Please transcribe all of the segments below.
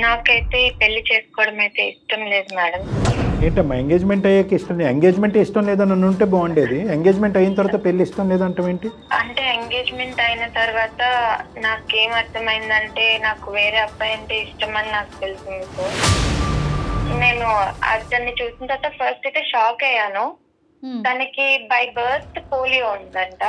నాకైతే పెళ్లి చేసుకోవడం అయితే ఇష్టం లేదు మేడం. ఏంటమ్మా ఎంగేజ్మెంట్ అయ్యాక ఇష్టం లేదు? ఎంగేజ్మెంట్ ఇష్టం లేదని ఉంటే బాగుండేది, ఎంగేజ్మెంట్ అయిన తర్వాత పెళ్లి ఇష్టం లేదంటాం ఏంటి? అంటే ఎంగేజ్మెంట్ అయిన తర్వాత నాకేం అర్థమైందంటే నాకు వేరే అబ్బాయి అంటే ఇష్టం అని నాకు తెలిసింది సార్. నేను అతన్ని చూసిన తర్వాత ఫస్ట్ అయితే షాక్ అయ్యాను. తనకి బై బర్త్ పోలియో ఉందంట.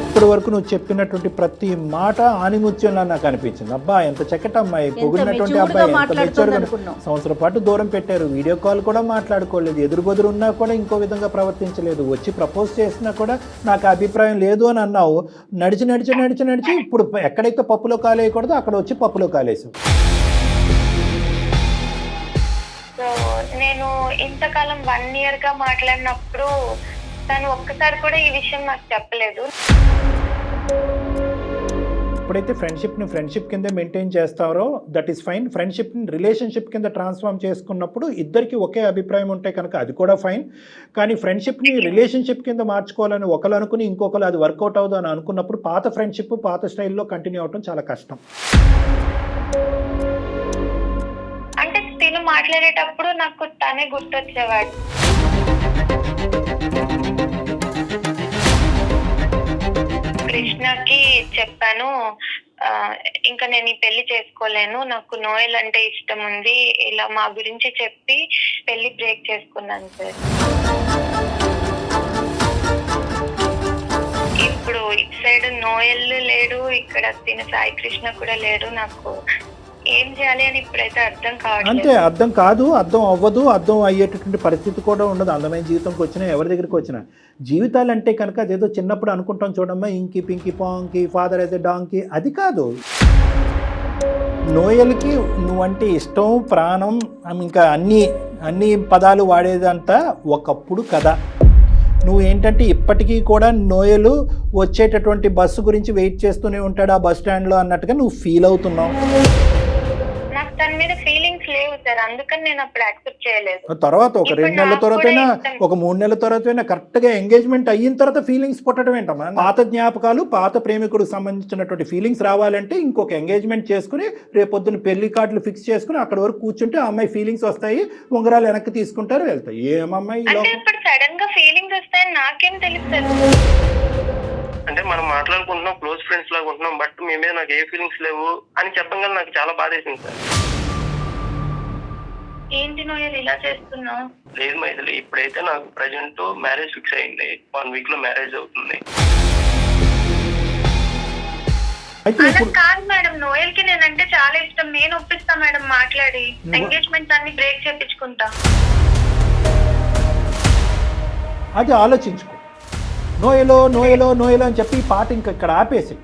ఇప్పటి వరకు నువ్వు చెప్పినటువంటి ప్రతి మాట ఆనిముత్యంలా నాకు అనిపించింది. అబ్బా ఎంత చక్కటి అమ్మాయి, పొగిడినటువంటి అబ్బాయి, ఎంత మెచ్యూర్గా. సంవత్సరం పాటు దూరం పెట్టారు, వీడియో కాల్ కూడా మాట్లాడుకోలేదు, ఎదురుబెదురు ఉన్నా కూడా ఇంకో విధంగా ప్రవర్తించలేదు, వచ్చి ప్రపోజ్ చేసినా కూడా నాకు అభిప్రాయం లేదు అని అన్నావు. నడిచి నడిచి నడిచి నడిచి ఇప్పుడు ఎక్కడైతే పప్పులో కాలేయకూడదో అక్కడ వచ్చి పప్పులో కాలేసావు. సో నేను ఇంతకాలం 1 year గా మాట్లాడినప్పుడు తను ఒక్కసారి కూడా ఈ విషయం నాకు చెప్పలేదు. ఎప్పుడైతే ఫ్రెండ్షిప్ కింద మెయింటైన్ చేస్తారో దట్ ఈస్ ఫైన్. ఫ్రెండ్షిప్ని రిలేషన్షిప్ కింద ట్రాన్స్ఫార్మ్ చేసుకున్నప్పుడు ఇద్దరికి ఒకే అభిప్రాయం ఉంటే కనుక అది కూడా ఫైన్. కానీ ఫ్రెండ్షిప్ని రిలేషన్షిప్ కింద మార్చుకోవాలని ఒకరు అనుకుని ఇంకొకరు అది వర్కౌట్ అవుదు అని అనుకున్నప్పుడు పాత ఫ్రెండ్షిప్ పాత స్టైల్లో కంటిన్యూ అవడం చాలా కష్టం. అంటే తిను మాట్లాడేటప్పుడు నాకు తనే గుర్తొచ్చేవాడు. కృష్ణకి చెప్పాను, ఇంకా నేను ఈ పెళ్లి చేసుకోలేను, నాకు నోయల్ అంటే ఇష్టం ఉంది, ఇలా మా గురించి చెప్పి పెళ్లి బ్రేక్ చేసుకున్నాను సార్. ఇప్పుడు ఇటు సైడ్ నోయల్ లేడు, ఇక్కడ తిన సాయి కృష్ణ కూడా లేడు. నాకు ఏం చేయాలి అని ఇప్పుడైతే అర్థం కావట్లేదు. అంతే, అర్థం కాదు, అర్థం అవ్వదు, అర్థం అయ్యేటటువంటి పరిస్థితి కూడా ఉండదు. అందమైన జీవితంకి వచ్చినా ఎవరి దగ్గరికి వచ్చినా జీవితాలు అంటే కనుక అదేదో చిన్నప్పుడు అనుకుంటాం చూడమ్మా, ఇంకి పింకి పాంకి ఫాదర్ అయితే డాంకి, అది కాదు. నోయల్కి నువ్వంటే ఇష్టం, ప్రాణం, ఇంకా అన్ని పదాలు వాడేదంతా ఒకప్పుడు కదా. నువ్వు ఏంటంటే ఇప్పటికీ కూడా నోయలు వచ్చేటటువంటి బస్సు గురించి వెయిట్ చేస్తూనే ఉంటాడు ఆ బస్ స్టాండ్లో అన్నట్టుగా నువ్వు ఫీల్ అవుతున్నావు. నాకు తన మీద ఫీలింగ్స్ లేవు సార్, అందుకని నేను అప్పుడు యాక్సెప్ట్ చేయలేదు. తర్వాత ఒక 2 నెలల తర్వాతైనా ఒక 3 నెలల తర్వాతైనా కరెక్ట్గా ఎంగేజ్మెంట్ అయిన తర్వాత ఫీలింగ్స్ పుట్టడం ఏంటమ్మా? పాత జ్ఞాపకాలు, పాత ప్రేమికుడికి సంబంధించినటువంటి ఫీలింగ్స్ రావాలంటే ఇంకొక ఎంగేజ్మెంట్ చేసుకుని రేపొద్దున పెళ్లి కార్డులు ఫిక్స్ చేసుకుని అక్కడ వరకు కూర్చుంటే ఆ అమ్మాయి ఫీలింగ్స్ వస్తాయి, ఉంగరాలు వెనక్కి తీసుకుంటారు, వెళ్తాయి. ఏమమ్మాయి ఇప్పుడు సడన్ గా ఫీలింగ్స్ వస్తాయని నాకేం తెలుస్తుంది? అంటే మనం మాట్లాడుకుంటున్నాం, క్లోజ్ ఫ్రెండ్స్ లాగా ఉంటున్నాం, బట్ మీ మీద నాకు ఏ ఫీలింగ్స్ లేవు అని చెప్పగానే నాకు చాలా బాధేసింది సార్. ఏంటి నోయల్ ఇలా చేస్తున్నావు? లేదు మైథిలి, ఇప్పుడైతే నాకు ప్రజెంట్ మ్యారేజ్ ఫిక్స్ అయింది, 1 week లో మ్యారేజ్ అవుతుంది. అలా కాదు మేడం, నోయల్ కి నేనంటే చాలా ఇష్టం, నేను ఒప్పిస్తా మేడం మాట్లాడి, ఎంగేజ్మెంట్ అన్ని బ్రేక్ చేపించుకుంటా. అది ఆలోచించుకో. నోయలో నోయలో నోయలో అని చెప్పి ఈ పాట ఇంకా ఇక్కడ ఆపేసి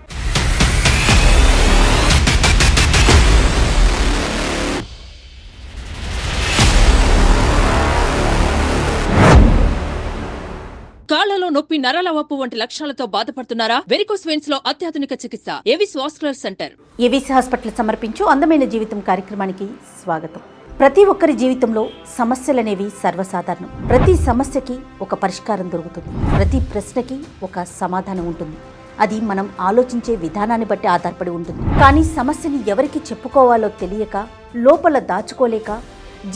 కాళ్లలో నొప్పి, నరాల వాపు వంటి లక్షణాలతో బాధపడుతున్నారా? వెరికోస్ వెయిన్స్ లో అత్యాధునిక చికిత్స Avis vascular centre. Avis hospital సమర్పించు అందమైన జీవితం కార్యక్రమానికి స్వాగతం. ప్రతి ఒక్కరి జీవితంలో సమస్యలనేవి సర్వసాధారణం. ప్రతి సమస్యకి ఒక పరిష్కారం దొరుకుతుంది, ప్రతి ప్రశ్నకి ఒక సమాధానం ఉంటుంది. అది మనం ఆలోచించే విధానాన్ని బట్టి ఆధారపడి ఉంటుంది. కానీ సమస్యని ఎవరికి చెప్పుకోవాలో తెలియక, లోపల దాచుకోలేక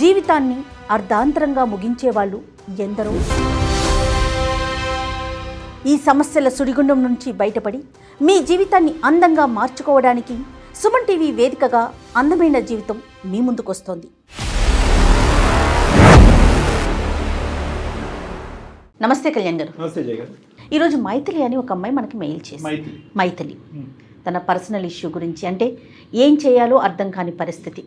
జీవితాన్ని అర్ధాంతరంగా ముగించే వాళ్ళు ఎందరో. ఈ సమస్యల సుడిగుండం నుంచి బయటపడి మీ జీవితాన్ని అందంగా మార్చుకోవడానికి సుమన్ టీవీ వేదికగా అందమైన జీవితం మీ ముందుకొస్తోంది. నమస్తే కళ్యాణ్ గారు. నమస్తే జయ గారు. ఈరోజు మైథిలి అని ఒక అమ్మాయి మనకి మెయిల్ చేసింది. మైథిలి తన పర్సనల్ ఇష్యూ గురించి, అంటే ఏం చేయాలో అర్థం కాని పరిస్థితి.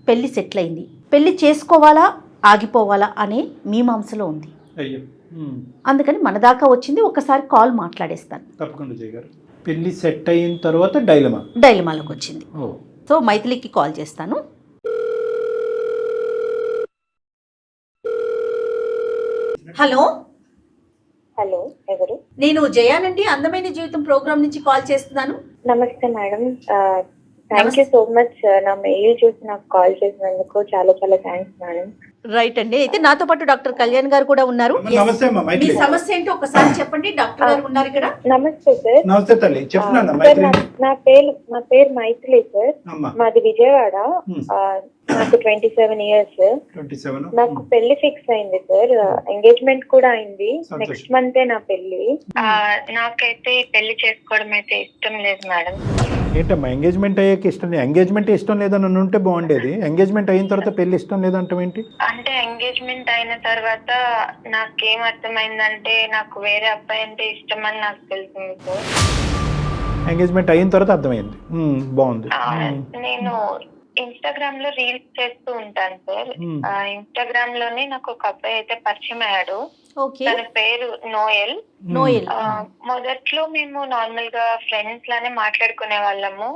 పెళ్లి సెటిల్ అయింది, పెళ్లి చేసుకోవాలా ఆగిపోవాలా అనే మీమాంసలో ఉంది. అందుకని మన దాకా వచ్చింది, ఒకసారి కాల్ మాట్లాడేస్తాను. తప్పకుండా జయ గారు. పెళ్లి సెట్ అయిన తర్వాత డైలమాలోకి వచ్చింది. సో మైథిలికి కాల్ చేస్తాను. హలో హలో, ఎవరు? నేను జయానండి, అందమైన జీవితం ప్రోగ్రామ్ నుంచి కాల్ చేస్తున్నాను. నమస్తే madam, thank you so much. నా మెయిల్ చూసి నాకు కాల్ చేసినందుకు చాలా చాలా థ్యాంక్స్ మేడం. రైట్ అండి. అయితే నాతో పాటు డాక్టర్ కళ్యాణ్ గారు కూడా ఉన్నారు. నమస్తే అమ్మా మీ మైథిలి. సమస్య ఏంటో ఒకసారి చెప్పండి. డాక్టర్ గారు ఉన్నారు ఇక్కడ. నమస్తే సార్. నమస్తే తల్లి, చెప్తున్నాను సార్, మైథిలి. నా పేరు మైథిలి సార్. అమ్మా మాది విజయవాడ. నాకు 27 ఇయర్స్. 27. నాకు పెళ్లి ఫిక్స్ అయింది సార్. ఎంగేజ్మెంట్ కూడా అయింది. సంతోషం. నెక్స్ట్ మంతే నా పెళ్లి. నాకైతే పెళ్లి చేసుకోవడం అయితే ఇష్టం లేదు మేడం. ఏంటమ్మా ఎంగేజ్మెంట్ అయ్యాక ఇష్టం లేదు? ఎంగేజ్మెంట్ ఇష్టం లేదని ఉంటే బాగుండేది. ఎంగేజ్మెంట్ అయిన తర్వాత పెళ్లి ఇష్టం లేదంటాం ఏంటి? అంటే ఎంగేజ్మెంట్ అయిన తర్వాత నాకేం అర్థమైందంటే నాకు వేరే అబ్బాయి అంటే ఇష్టం అని నాకు తెలిసింది సార్. ఎంగేజ్మెంట్ అయిన తర్వాత అర్థమైంది. బాగుంది. నేను ఇన్స్టాగ్రామ్ లో రీల్స్ చేస్తూ ఉంటాను సార్. ఇన్స్టాగ్రామ్ లోనే నాకు ఒక అబ్బాయి అయితే పరిచయం అయ్యాడు. ఓకే. తన పేరు నోయల్. మొదట్లో మేము నార్మల్ గా ఫ్రెండ్స్ లానే మాట్లాడుకునే వాళ్ళము.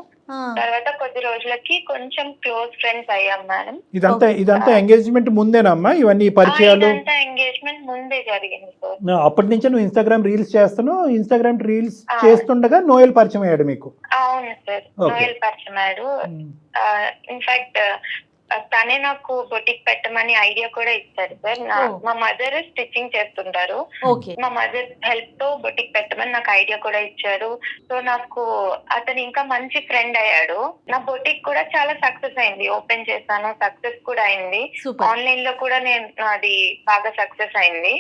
తర్వాత కొద్ది రోజులకి కొంచెం క్లోజ్ ఫ్రెండ్స్ అయ్యాం మేడం. ఇదంతా ఎంగేజ్మెంట్ ముందేనమ్మా ఇవన్నీ పరిచయాలు? ఇదంతా ఎంగేజ్మెంట్ ముందే జరిగింది సార్. అప్పటి నుంచే నువ్వు ఇన్స్టాగ్రామ్ రీల్స్ చేస్తున్నావు. ఇన్స్టాగ్రామ్ రీల్స్ చేస్తుండగా నోయల్ పరిచయం అయ్యాడు మీకు? అవును సార్, నోయల్ పరిచయం అయ్యాడు. ఇన్ఫాక్ట్ తనే నాకు బొటిక్ పెట్టమని ఐడియా కూడా ఇచ్చారు సార్. మా మదర్ స్టిచ్చింగ్ చేస్తుంటారు. మా మదర్ హెల్ప్ తో బొటిక్ పెట్టమని నాకు ఐడియా కూడా ఇచ్చారు. సో నాకు అతను ఇంకా మంచి ఫ్రెండ్ అయ్యాడు. నా బొటిక్ కూడా చాలా సక్సెస్ అయింది. ఓపెన్ చేశాను, సక్సెస్ కూడా అయింది. ఆన్లైన్ లో కూడా నేను అది బాగా సక్సెస్ అయింది.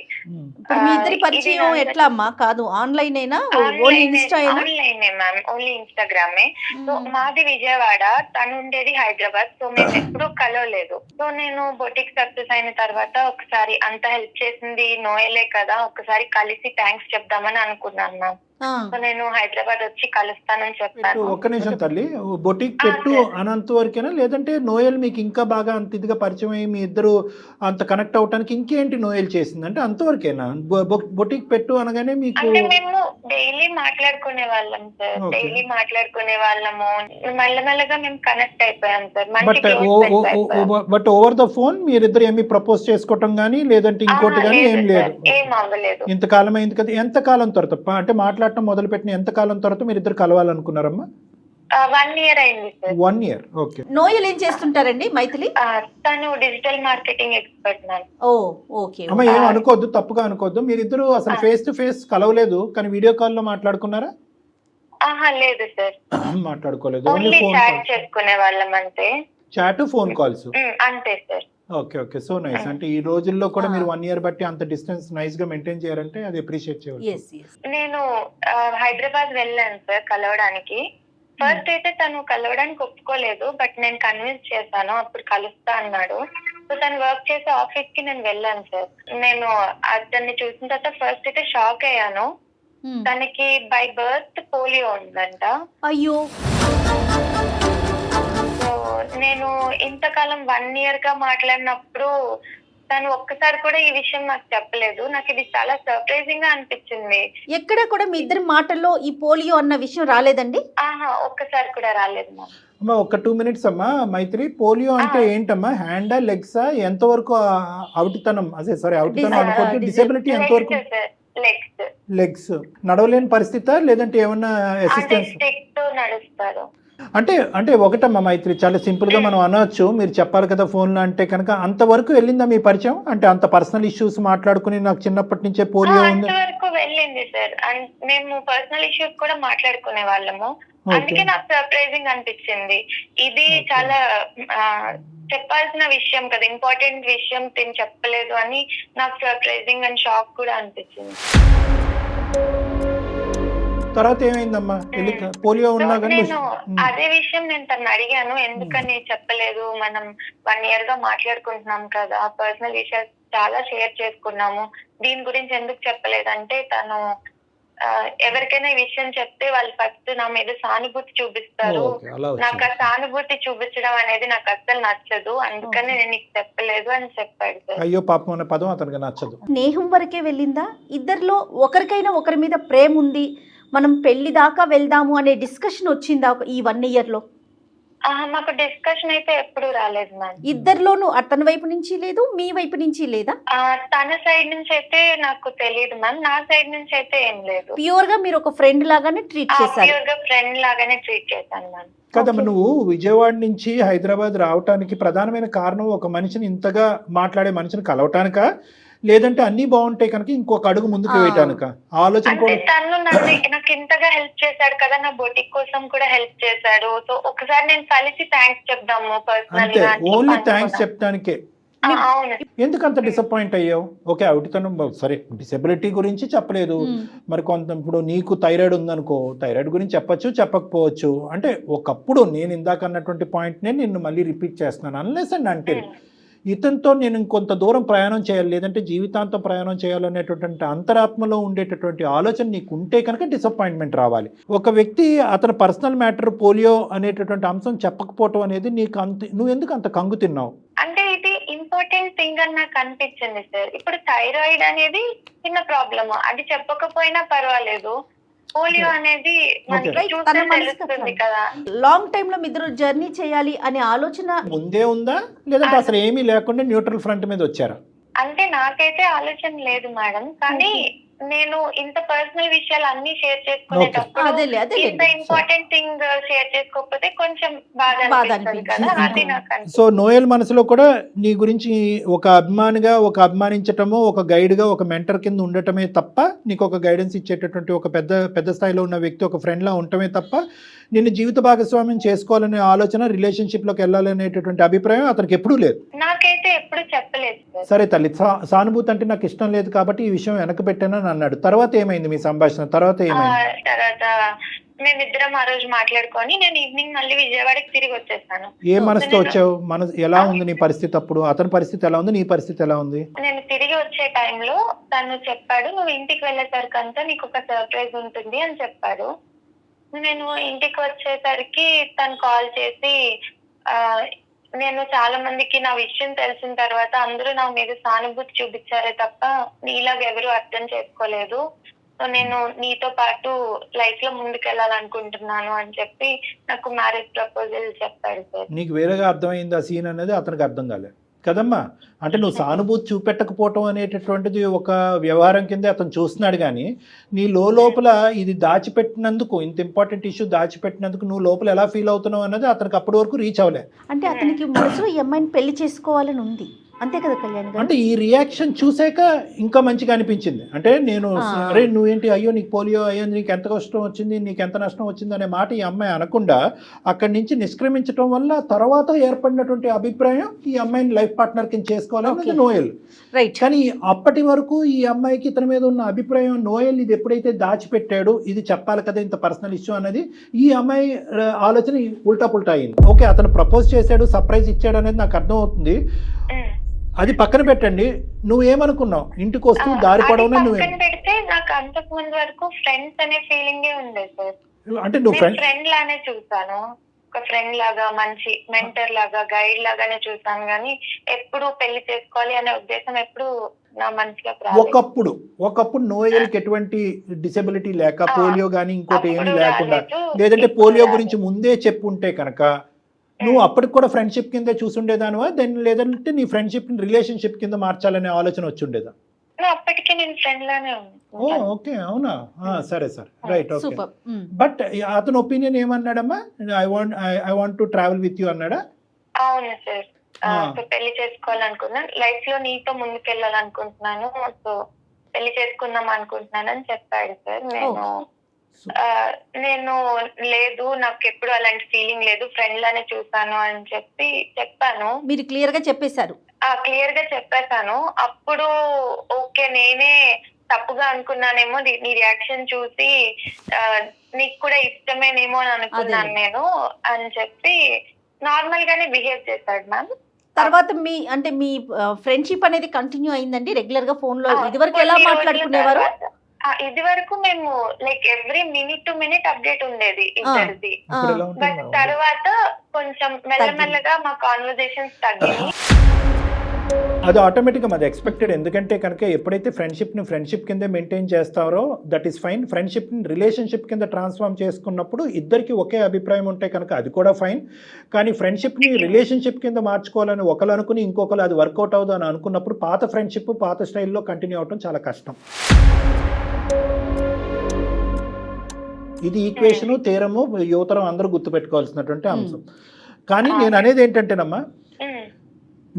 మీ ఇద్దరి పరిచయం ఎట్లా అమ్మా? కాదు ఆన్లైన్ అయినా? ఆన్లైన్ మ్యామ్, ఓన్లీ ఇన్స్టాగ్రామే. సో మాది విజయవాడ, తను ఉండేది హైదరాబాద్. సో మేము ఎప్పుడు కలవలేదు. సో నేను బొటిక్ సక్సెస్ అయిన తర్వాత ఒకసారి అంత హెల్ప్ చేసింది నోయలే కదా, ఒకసారి కలిసి థ్యాంక్స్ చెప్దామని అనుకున్నాను మ్యామ్. సో నేను హైదరాబాద్ వచ్చి కలుస్తానని చెప్పాను. ఒక్క నిమిషం తల్లి, బొటిక్ పెట్టు అనంత వరకేనా, లేదంటే నోయల్ మీకు ఇంకా బాగా అంత ఇదిగా పరిచయం అయ్యి మీ ఇద్దరు అంత కనెక్ట్ అవటానికి ఇంకేంటి నోయల్ చేసింది అంటే అంతవరకేనా? బొటిక్ పెట్టు అనగానే మీకు? అంటే మేము డైలీ మాట్లాడుకునే వాళ్ళం సార్. డైలీ మాట్లాడుకునే వాళ్ళము. మెల్లమెల్లగా మేము కనెక్ట్ అయిపోయాం sir. But over the phone మీరిద్దరు ఏమి ప్రపోజ్ చేసుకోవటం గానీ లేదంటే ఇంకోటి గానీ ఏం లేదు? ఏం అవ్వలేదు. ఇంతకాలం అయింది కదా, ఎంత కాలం తర్వాత అంటే మాట్లాడటం మొదలు పెట్టిన ఎంత కాలం తర్వాత మీరు ఇద్దరు కలవాలనుకున్నారమ్మా? 1 year అయింది సార్. 1 year. ఓకే. నోయల్ ఏం చేస్తుంటారండి మైథిలి? తను digital marketing expert ma'am. Okay. అమ్మ ఏం అనుకోవద్దు, తప్పుగా అనుకోవద్దు. మీరిద్దరు అసలు ఫేస్ టు ఫేస్ కలవలేదు కానీ వీడియో కాల్ లో మాట్లాడుకున్నారా? లేదు సార్, మాట్లాడుకోలేదు. ఓన్లీ చాట్ చేసుకునే వాళ్ళం అంతే. చాట్, ఫోన్ కాల్స్ అంతే sir. Okay okay, so nice. అంటే ఈ రోజుల్లో కూడా మీరు 1 year బట్టి అంత డిస్టెన్స్ నైస్ గా మెయింటైన్ చేయాలంటే అది అప్రిషియేట్ చేయాలి. నేను హైదరాబాద్ వెళ్ళాను సార్ కలవడానికి. ఫస్ట్ అయితే తను కలవడానికి ఒప్పుకోలేదు, బట్ నేను కన్విన్స్ చేశాను. అప్పుడు కలుస్తా అన్నాడు. సో తను వర్క్ చేసే ఆఫీస్ కి నేను వెళ్ళాను సార్. నేను అతన్ని చూసిన తర్వాత ఫస్ట్ అయితే షాక్ అయ్యాను. తనకి బై బర్త్ పోలియో ఉందంట. అయ్యో. నేను ఇంతకాలం 1 year గా మాట్లాడినప్పుడు తను ఒక్కసారి కూడా ఈ విషయం నాకు చెప్పలేదు. నాకు ఇది చాలా సర్ప్రైజింగ్ గా అనిపించింది. ఎక్కడ కూడా మీ ఇద్దరి మాటల్లో ఈ పోలియో అన్న విషయం రాలేదండి? ఒక్కసారి కూడా రాలేదు అమ్మా. ఒక 2 minutes అమ్మా. మైత్రి, పోలియో అంటే ఏంటమ్మా? హ్యాండా, లెగ్సా? ఎంతవరకు అవుటితనం, అదే సారీ అవుటితనం అనుకోండి, డిసేబిలిటీ ఎంతవరకు? లెగ్స్. నడవలేని పరిస్థితా లేదంటే ఏమన్నా అసిస్టెన్స్? నడుస్తారు. అంటే ఒకటమ్మా మైత్రి, చాలా సింపుల్ గా మనం అనొచ్చు, మీరు చెప్పాలి కదా ఫోన్ లో అంటే కనుక. అంతవరకు వెళ్ళిందా మీ పరిచయం? అంటే అంత పర్సనల్ ఇష్యూస్ మాట్లాడుకుని నాకు చిన్నప్పటి నుంచే పోలియో ఉంది అంతవరకు వెళ్ళింది సార్. మేము పర్సనల్ ఇష్యూస్ కూడా మాట్లాడుకునే వాళ్ళము. అందుకే నాకు సర్ప్రైజింగ్ అనిపించింది. ఇది చాలా చెప్పాల్సిన విషయం కదా, ఇంపార్టెంట్ విషయం తిని చెప్పలేదు అని నాకు సర్ప్రైజింగ్ అండ్ షాక్ కూడా అనిపించింది. తర్వాత ఏమైందమ్మా? పోలియో ఉన్నా కానీ నేను అదే విషయం నేను తను అడిగాను, ఎందుకని చెప్పలేదు? మనం 1 year గా మాట్లాడుకుంటున్నాం కదా, పర్సనల్ విషయాలు చాలా షేర్ చేసుకున్నాము, దీని గురించి ఎందుకు చెప్పలేదంటే తను ఎవరికైనా ఈ విషయం చెప్తే వాళ్ళు ఫస్ట్ నా మీద సానుభూతి చూపిస్తారు. నాకు ఆ సానుభూతి చూపించడం అనేది నాకు అస్సలు నచ్చదు, అందుకని నేను నీకు చెప్పలేదు అని చెప్పాడు సార్. అయ్యో పాపం అనే పదం అతనికి నచ్చదు. స్నేహం వరకే వెళ్ళిందా? ఇద్దరిలో ఒకరికైనా ఒకరి మీద ప్రేమ ఉంది, మనం పెళ్లి దాకా వెళ్దాము అనే డిస్కషన్ వచ్చిందా ఈ 1 year లో? మాకు డిస్కషన్ అయితే ఎప్పుడు రాలేదు మ్యామ్. ఇద్దరిలోనూ అతని వైపు నుంచి లేదు, మీ వైపు నుంచి లేదా? తన సైడ్ నుంచి అయితే నాకు తెలియదు మ్యామ్, నా సైడ్ నుంచి అయితే ఏం లేదు. ప్యూర్ గా మీరు ఒక ఫ్రెండ్ లాగానే ట్రీట్ చేశారు? ప్యూర్ గా ఫ్రెండ్ లాగానే ట్రీట్ చేశాను మ్యామ్. కదమ్మా, నువ్వు విజయవాడ నుంచి హైదరాబాద్ రావటానికి ప్రధానమైన కారణం ఒక మనిషిని ఇంతగా మాట్లాడే మనిషిని కలవటానిక, లేదంటే అన్ని బాగుంటాయి కనుక ఇంకొక అడుగు ముందుకు వేయటానిక? ఆలోచన అంటే కూడా తను నాకు ఇంతగా హెల్ప్ చేశాడు కదా, నా బొటిక్ కోసం కూడా హెల్ప్ చేశాడు. సో ఒకసారి నేను కలిసి థ్యాంక్స్ చెప్దాము అంతే, పర్సనల్ గా. ఓన్లీ థ్యాంక్స్ చెప్తానికే. అవును. ఎందుకు అంత డిసప్పాయింట్ అయ్యావు? ఓకే, అవిటితనం సరే, డిసెబిలిటీ గురించి చెప్పలేదు. మరి కొంత ఇప్పుడు నీకు థైరాయిడ్ ఉందనుకో, థైరాయిడ్ గురించి చెప్పచ్చు, చెప్పకపోవచ్చు. అంటే ఒకప్పుడు నేను ఇందాక అన్నటువంటి పాయింట్నే నిన్ను మళ్ళీ రిపీట్ చేస్తున్నాను. అన్లెస్ అండ్ అంటే ఇతనితో నేను ఇంకొంత దూరం ప్రయాణం చేయాలి, లేదంటే జీవితాంతం ప్రయాణం చేయాలనేటటువంటి అంతరాత్మలో ఉండేటటువంటి ఆలోచన నీకు ఉంటే కనుక డిసప్పాయింట్మెంట్ రావాలి. ఒక వ్యక్తి అతని పర్సనల్ మ్యాటర్ పోలియో అనేటటువంటి అంశం చెప్పకపోవటం అనేది నీకు నువ్వు ఎందుకు అంత కంగు తిన్నావు? అంటే ఇది ఇంపార్టెంట్ థింగ్ అని నాకు అనిపించింది సార్. ఇప్పుడు థైరాయిడ్ అనేది చిన్న ప్రాబ్లమ్, అది చెప్పకపోయినా పర్వాలేదు. పోలియో అనేది మనకి చూస్తే తెలుస్తుంది కదా. లాంగ్ టైమ్ లో ఇద్దరు జర్నీ చేయాలి అనే ఆలోచన ముందే ఉందా, లేదంటే అసలు ఏమీ లేకుండా న్యూట్రల్ ఫ్రంట్ మీద వచ్చారా? అంటే నాకైతే ఆలోచన లేదు మేడం, కానీ నేను ఇంత పర్సనల్ విషయాలు అన్ని షేర్ చేసుకునేటప్పుడు ఇంత ఇంపార్టెంట్ థింగ్ షేర్ చేసుకోకపోతే కొంచెం బాధ అనిపిస్తుంది కదా, అది నాకు. సో నోయల్ మనసులో కూడా నీ గురించి ఒక అభిమానిగా, ఒక అభిమానించటము, ఒక గైడ్ గా, ఒక మెంటర్ కింద ఉండటమే తప్ప, నీకు ఒక గైడెన్స్ ఇచ్చేటటువంటి ఒక పెద్ద స్థాయిలో ఉన్న వ్యక్తి, ఒక ఫ్రెండ్ లా ఉండటమే తప్ప నిన్ను జీవిత భాగస్వామ్యం చేసుకోవాలనే ఆలోచన, రిలేషన్షిప్ లోకి వెళ్ళాలనేటటువంటి అభిప్రాయం అతనికి ఎప్పుడూ లేదు. నాకైతే ఎప్పుడు చెప్పలేదు. సరే తల్లి, సానుభూతి అంటే నాకు ఇష్టం లేదు కాబట్టి ఈ విషయం వెనక పెట్టానని అన్నాడు. తర్వాత ఏమైంది మీ సంభాషణ? తర్వాత ఏమైంది? తర్వాత మేమిద్దరం ఆ రోజు మాట్లాడుకొని నేను ఈవినింగ్ మళ్ళీ విజయవాడకి తిరిగి వచ్చేసాను. ఏ మనసుతో వచ్చావు? ఎలా ఉంది నీ పరిస్థితి అప్పుడు? అతని పరిస్థితి ఎలా ఉంది, నీ పరిస్థితి ఎలా ఉంది? నేను తిరిగి వచ్చే టైంలో తను చెప్పాడు, నువ్వు ఇంటికి వెళ్ళేసరికి అంతా నీకు ఒక సర్ప్రైజ్ ఉంటుంది అని చెప్పాడు. నేను ఇంటికి వచ్చేసరికి తను కాల్ చేసి, నేను చాలా మందికి నా విషయం తెలిసిన తర్వాత అందరూ నా మీద సానుభూతి చూపించారే తప్ప నీలాగా ఎవరు అర్థం చేసుకోలేదు. సో నేను నీతో పాటు లైఫ్ లో ముందుకెళ్ళాలనుకుంటున్నాను అని చెప్పి నాకు మ్యారేజ్ ప్రపోజల్ చెప్పాడు సార్. నీకు వేరేగా అర్థమైంది ఆ సీన్ అనేది, అతనికి అర్థం కాలేదు కదమ్మా. అంటే నువ్వు సానుభూతి చూపెట్టకపోవటం అనేటటువంటిది ఒక వ్యవహారం కింద అతను చూస్తున్నాడు, కానీ నీ లోపల ఇది దాచిపెట్టినందుకు, ఇంత ఇంపార్టెంట్ ఇష్యూ దాచిపెట్టినందుకు నువ్వు లోపల ఎలా ఫీల్ అవుతున్నావు అన్నది అతనికి అప్పటి వరకు రీచ్ అవ్వలే. అంటే అతనికి మనసులో ఈ అమ్మాయిని పెళ్లి చేసుకోవాలని ఉంది, అంతే కదా కళ్యాణ్ గారు? అంటే ఈ రియాక్షన్ చూసాక ఇంకా మంచిగా అనిపించింది. అంటే నేను అరే నువ్వేంటి, అయ్యో నీకు పోలియో, అయ్యో నీకు ఎంత కష్టం వచ్చింది, నీకు ఎంత నష్టం వచ్చింది అనే మాట ఈ అమ్మాయి అనకుండా అక్కడి నుంచి నిష్క్రమించడం వల్ల తర్వాత ఏర్పడినటువంటి అభిప్రాయం ఈ అమ్మాయిని లైఫ్ పార్ట్నర్ కింద చేసుకోవాలన్నది నోయల్. రైట్. కానీ అప్పటి వరకు ఈ అమ్మాయికి ఇతని మీద ఉన్న అభిప్రాయం, నోయల్ ఇది ఎప్పుడైతే దాచిపెట్టాడు, ఇది చెప్పాలి కదా ఇంత పర్సనల్ ఇష్యూ అనేది, ఈ అమ్మాయి ఆలోచన ఉల్టా పుల్టా అయింది. ఓకే, అతను ప్రపోజ్ చేశాడు, సర్ప్రైజ్ ఇచ్చాడు అనేది నాకు అర్థం అవుతుంది, అది పక్కన పెట్టండి. నువ్వేమనుకున్నావు ఇంటికి వస్తూ దారి పడవనే? పక్కన పెడితే నాకు అంతకు ముందు వరకు ఫ్రెండ్స్ అనే ఫీలింగే ఉండేది సార్. అంటే నువ్వు ఫ్రెండ్ లానే చూసాను, ఒక ఫ్రెండ్ లాగా, మంచి మెంటర్ లాగా, గైడ్ లాగానే చూసాను, కానీ ఎప్పుడు పెళ్లి చేసుకోవాలి అనే ఉద్దేశం ఎప్పుడు నా మనసులో రాలేదు. ఒకప్పుడు నోయల్కి ఎటువంటి డిసెబిలిటీ లేక, పోలియో గానీ ఇంకోటి ఏమీ లేకుండా, లేదంటే పోలియో గురించి ముందే చెప్పుంటే కనుక నువ్వు అప్పటికి కూడా ఫ్రెండ్షిప్ కింద చూసుండేదానివా, దాన్ని లేదంటే నీ ఫ్రెండ్షిప్ రిలేషన్షిప్ కింద మార్చాలనే ఆలోచన వచ్చుండేదా? అప్పటికే నేను ఫ్రెండ్ లానే ఓ ఓకే, అవునా? సరే సరే, రైట్, ఓకే. బట్ అతని ఒపీనియన్ ఏమన్నాడమ్మా? I want to travel with you అన్నాడా? అవును సార్, పెళ్లి చేసుకోవాలనుకున్నాను, లైఫ్ లో నీతో ముందుకెళ్ళాలనుకుంటున్నాను, సో పెళ్లి చేసుకుందాం అనుకుంటున్నాను అని చెప్పాడు సార్. నేను లేదు, నాకు ఎప్పుడు అలాంటి ఫీలింగ్ లేదు, ఫ్రెండ్ లానే చూసాను అని చెప్పాను. మీరు క్లియర్ గా చెప్పేశారు? క్లియర్ గా చెప్పేశాను. అప్పుడు ఓకే, నేనే తప్పుగా అనుకున్నానేమో, నీ రియాక్షన్ చూసి నీకు కూడా ఇష్టమేనేమో అని అనుకున్నాను నేను అని చెప్పి నార్మల్ గానే బిహేవ్ చేశాడు మ్యామ్. తర్వాత మీ ఫ్రెండ్షిప్ అనేది కంటిన్యూ అయిందండి రెగ్యులర్ గా ఫోన్ లో? ఇదివరకు ఎలా మాట్లాడుకునేవారు? ఇది వరకు మేము like every minute to minute update ఉండేది ఇద్దరిది. బట్ తర్వాత కొంచెం మెల్లమెల్లగా మా కాన్వర్జేషన్స్ తగ్గాయి. అది ఆటోమేటిక్గా అది ఎక్స్పెక్టెడ్. ఎందుకంటే కనుక ఎప్పుడైతే ఫ్రెండ్షిప్ కింద మెయింటైన్ చేస్తారో దట్ ఈస్ ఫైన్. ఫ్రెండ్షిప్ని రిలేషన్షిప్ కింద ట్రాన్స్ఫార్మ్ చేసుకున్నప్పుడు ఇద్దరికి ఒకే అభిప్రాయం ఉంటే కనుక అది కూడా ఫైన్. కానీ ఫ్రెండ్షిప్ని రిలేషన్షిప్ కింద మార్చుకోవాలని ఒకరు అనుకుని ఇంకొకరు అది వర్కౌట్ అవుదు అని అనుకున్నప్పుడు పాత ఫ్రెండ్షిప్ పాత స్టైల్లో కంటిన్యూ అవడం చాలా కష్టం. ఇది ఈక్వేషను, థీరము, యువతరం అందరూ గుర్తుపెట్టుకోవాల్సినటువంటి అంశం. కానీ నేను అనేది ఏంటంటేనమ్మా,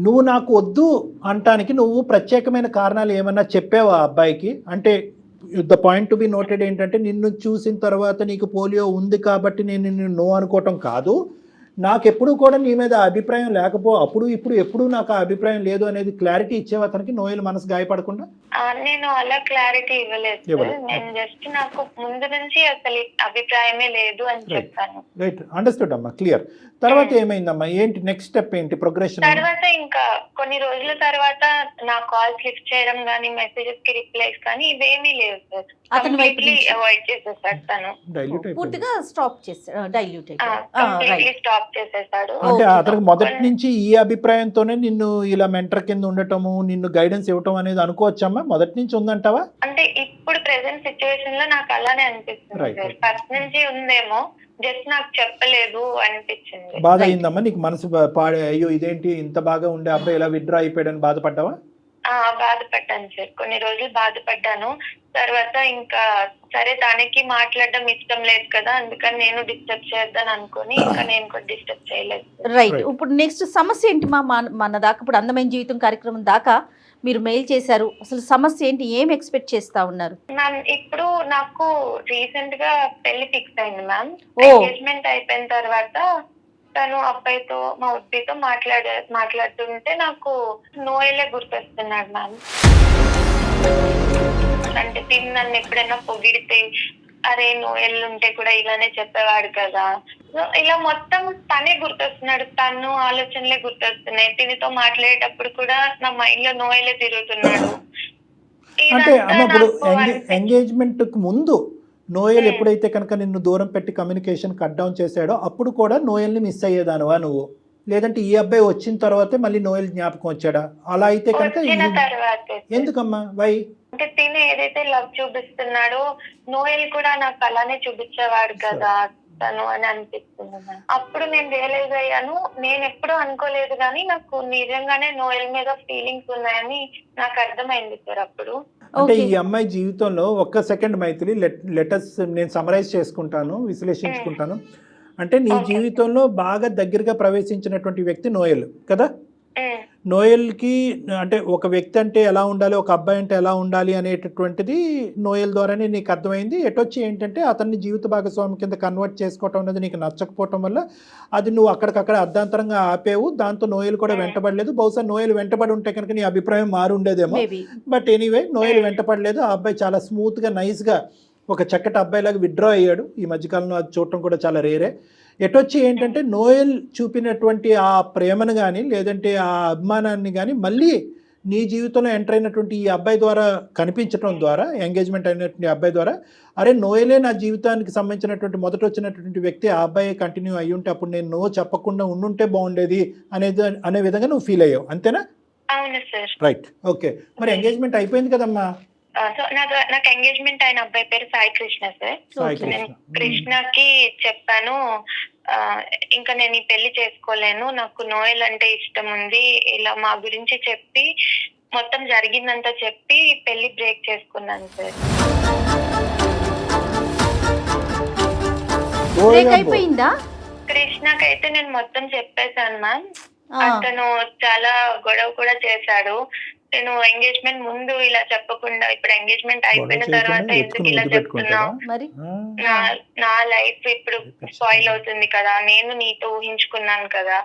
నువ్వు నాకు వద్దు అంటానికి నువ్వు ప్రత్యేకమైన కారణాలు ఏమన్నా చెప్పావా అబ్బాయికి? అంటే the point to be noted ఏంటంటే, నిన్ను చూసిన తర్వాత నీకు పోలియో ఉంది కాబట్టి నేను నిన్ను నో అనుకోవటం కాదు, నాకెప్పుడు కూడా నీ మీద అభిప్రాయం అప్పుడు ఇప్పుడు ఎప్పుడు నాకు ఆ అభిప్రాయం లేదు అనేది క్లారిటీ ఇచ్చేవా అతనికి, నోయల్ మనసు గాయపడకుండా? నేను అలా క్లారిటీ ఇవ్వలేదు. నేను జస్ట్ నాకు ముందు నుంచి అసలు అభిప్రాయమే లేదు అని చెప్పాను. రైట్, అండర్స్టూడ్ అమ్మా, క్లియర్. తర్వాత ఏమైందమ్మా, ఏంటి నెక్స్ట్ స్టెప్ ఏంటి, ప్రోగ్రెషన్? తర్వాత ఇంకా కొన్ని రోజుల తర్వాత నా కాల్స్ లిఫ్ట్ చేయడం కానీ మెసేజెస్ కి రిప్లైస్ కానీ ఇవేమీ లేవు సార్. కంప్లీట్లీ అవాయిడ్ చేసేసాడు తను. పూర్తిగా స్టాప్ చేస్తాడు, డైల్యూట్ కంప్లీట్లీ స్టాప్ చేసేసాడు. అంటే అతనికి మొదటి నుంచి ఈ అభిప్రాయంతోనే నిన్ను ఇలా మెంటర్ కింద ఉండటము, నిన్ను గైడెన్స్ ఇవ్వటం అనేది అనుకోవచ్చమ్మా? మొదటి నుంచి ఉందంటావా? అంటే ఇప్పుడు ప్రెసెంట్ సిచ్యువేషన్ లో నాకు అలానే అనిపిస్తుంది సార్. ఫస్ట్ నుంచి ఉందేమో, జస్ట్ నాకు చెప్పలేదు అనిపించింది. బాధ అయిందమ్మా నీకు? మనసు పాడే, అయ్యో ఇదేంటి ఇంత బాగా ఉండే అబ్బాయి ఇలా విత్డ్రా అయిపోయాడని బాధపడ్డావా? బాధపడ్డాను సార్, కొన్ని రోజులు బాధపడ్డాను. తర్వాత ఇంకా సరే తనకి మాట్లాడడం ఇష్టం లేదు కదా, అందుకని నేను డిస్టర్బ్ చేద్దాను అనుకుని ఇంకా నేను కూడా డిస్టర్బ్ చేయలేదు. రైట్, ఇప్పుడు నెక్స్ట్ సమస్య ఏంటి మన దాకా ఇప్పుడు అందమైన జీవితం కార్యక్రమం దాకా మీరు మెయిల్ చేశారు, అసలు సమస్య ఏంటి, ఏం ఎక్స్పెక్ట్ చేస్తా ఉన్నారు? మ్యామ్ ఇప్పుడు నాకు రీసెంట్ గా పెళ్లి ఫిక్స్ అయింది మ్యామ్. ఎంగేజ్మెంట్ అయిపోయిన తర్వాత తను అబ్బాయితో మా ఉద్దితో మాట్లాడుతుంటే నాకు నోయలే గుర్తొస్తున్నాడు మ్యామ్. అంటే తిని నన్ను ఎప్పుడైనా పొగిడితే అరే నోయల్ ఉంటే కూడా ఇలానే చెప్పేవాడు కదా, ఇలా మొత్తం తనే గుర్తొస్తున్నాడు, తను ఆలోచనలే గుర్తొస్తున్నాయి. తినితో మాట్లాడేటప్పుడు కూడా నా మైండ్ లో నోయలే తిరుగుతున్నాడు. అంటే అమ్మ ఇప్పుడు ఎంగేజ్మెంట్ కు ముందు నోయల్ ఎప్పుడైతే కనుక నిన్ను దూరం పెట్టి కమ్యూనికేషన్ కట్ డౌన్ చేశాడో అప్పుడు కూడా నోయల్ని మిస్ అయ్యేదానివా నువ్వు? లేదంటే ఈ అబ్బాయి వచ్చిన తర్వాతే మళ్ళీ నోయల్ జ్ఞాపకం వచ్చాడా? అలా అయితే కనుక ఎందుకమ్మా, వై? అంటే తిని ఏదైతే లవ్ చూపిస్తున్నాడో నోయల్ కూడా నాకు అలానే చూపించేవాడు కదా తను అని అనిపిస్తుంది. అప్పుడు నేను రియలైజ్ అయ్యాను, నేను ఎప్పుడు అనుకోలేదు కానీ నాకు నిజంగానే నోయల్ మీద ఫీలింగ్స్ ఉన్నాయని నాకు అర్థమైంది సార్ అప్పుడు. అంటే ఈ అమ్మాయి జీవితంలో ఒక్క సెకండ్ మైథిలి, లెటర్స్ నేను సమరైజ్ చేసుకుంటాను, విశ్లేషించుకుంటాను. అంటే నీ జీవితంలో బాగా దగ్గరగా ప్రవేశించినటువంటి వ్యక్తి నోయల్ కదా? నోయల్కి అంటే ఒక వ్యక్తి అంటే ఎలా ఉండాలి, ఒక అబ్బాయి అంటే ఎలా ఉండాలి అనేటటువంటిది నోయల్ ద్వారానే నీకు అర్థమైంది. ఎటొచ్చి ఏంటంటే అతన్ని జీవిత భాగస్వామి కింద కన్వర్ట్ చేసుకోవటం అనేది నీకు నచ్చకపోవటం వల్ల అది నువ్వు అక్కడికక్కడ అర్ధాంతరంగా ఆపేవు. దాంతో నోయల్ కూడా వెంటబడలేదు. బహుశా నోయల్ వెంటబడి ఉంటే కనుక నీ అభిప్రాయం మారుండేదేమో. బట్ ఎనీవే నోయల్ వెంటపడలేదు. ఆ అబ్బాయి చాలా స్మూత్గా నైస్గా ఒక చక్కటి అబ్బాయిలాగా విత్డ్రా అయ్యాడు. ఈ మధ్యకాలంలో అది చూడటం కూడా చాలా రేరే. ఎటొచ్చి ఏంటంటే నోయల్ చూపినటువంటి ఆ ప్రేమను కానీ లేదంటే ఆ అభిమానాన్ని కానీ మళ్ళీ నీ జీవితంలో ఎంటర్ అయినటువంటి ఈ అబ్బాయి ద్వారా కనిపించడం ద్వారా, ఎంగేజ్మెంట్ అయినటువంటి అబ్బాయి ద్వారా, అరే నోయలే నా జీవితానికి సంబంధించినటువంటి మొదట వచ్చినటువంటి వ్యక్తి, ఆ అబ్బాయి కంటిన్యూ అయ్యి ఉంటే అప్పుడు నేను నో చెప్పకుండా ఉండుంటే బాగుండేది అనే విధంగా నువ్వు ఫీల్ అయ్యావు, అంతేనా? అవును సార్. Right, okay. మరి ఎంగేజ్మెంట్ అయిపోయింది కదమ్మా? నాకు ఎంగేజ్మెంట్ అయిన అబ్బాయి పేరు సాయి కృష్ణ సార్. నేను కృష్ణకి చెప్పాను, ఇంకా నేను ఈ పెళ్లి చేసుకోలేను, నాకు నోయల్ అంటే ఇష్టం ఉంది, ఇలా మా గురించి చెప్పి మొత్తం జరిగిందంతా చెప్పి పెళ్లి బ్రేక్ చేసుకున్నాను సార్. అయిపోయిందా? కృష్ణకైతే నేను మొత్తం చెప్పేశాను మ్యామ్. అతను చాలా గొడవ కూడా చేశాడు. నేను ఎంగేజ్మెంట్ ముందు ఇలా చెప్పకుండా ఇప్పుడు ఎంగేజ్మెంట్ అయిపోయిన తర్వాత ఎందుకు ఇలా చెప్తున్నావు, నా లైఫ్ ఇప్పుడు స్పాయిల్ అవుతుంది కదా, నేను నీతో ఊహించుకున్నాను కదా,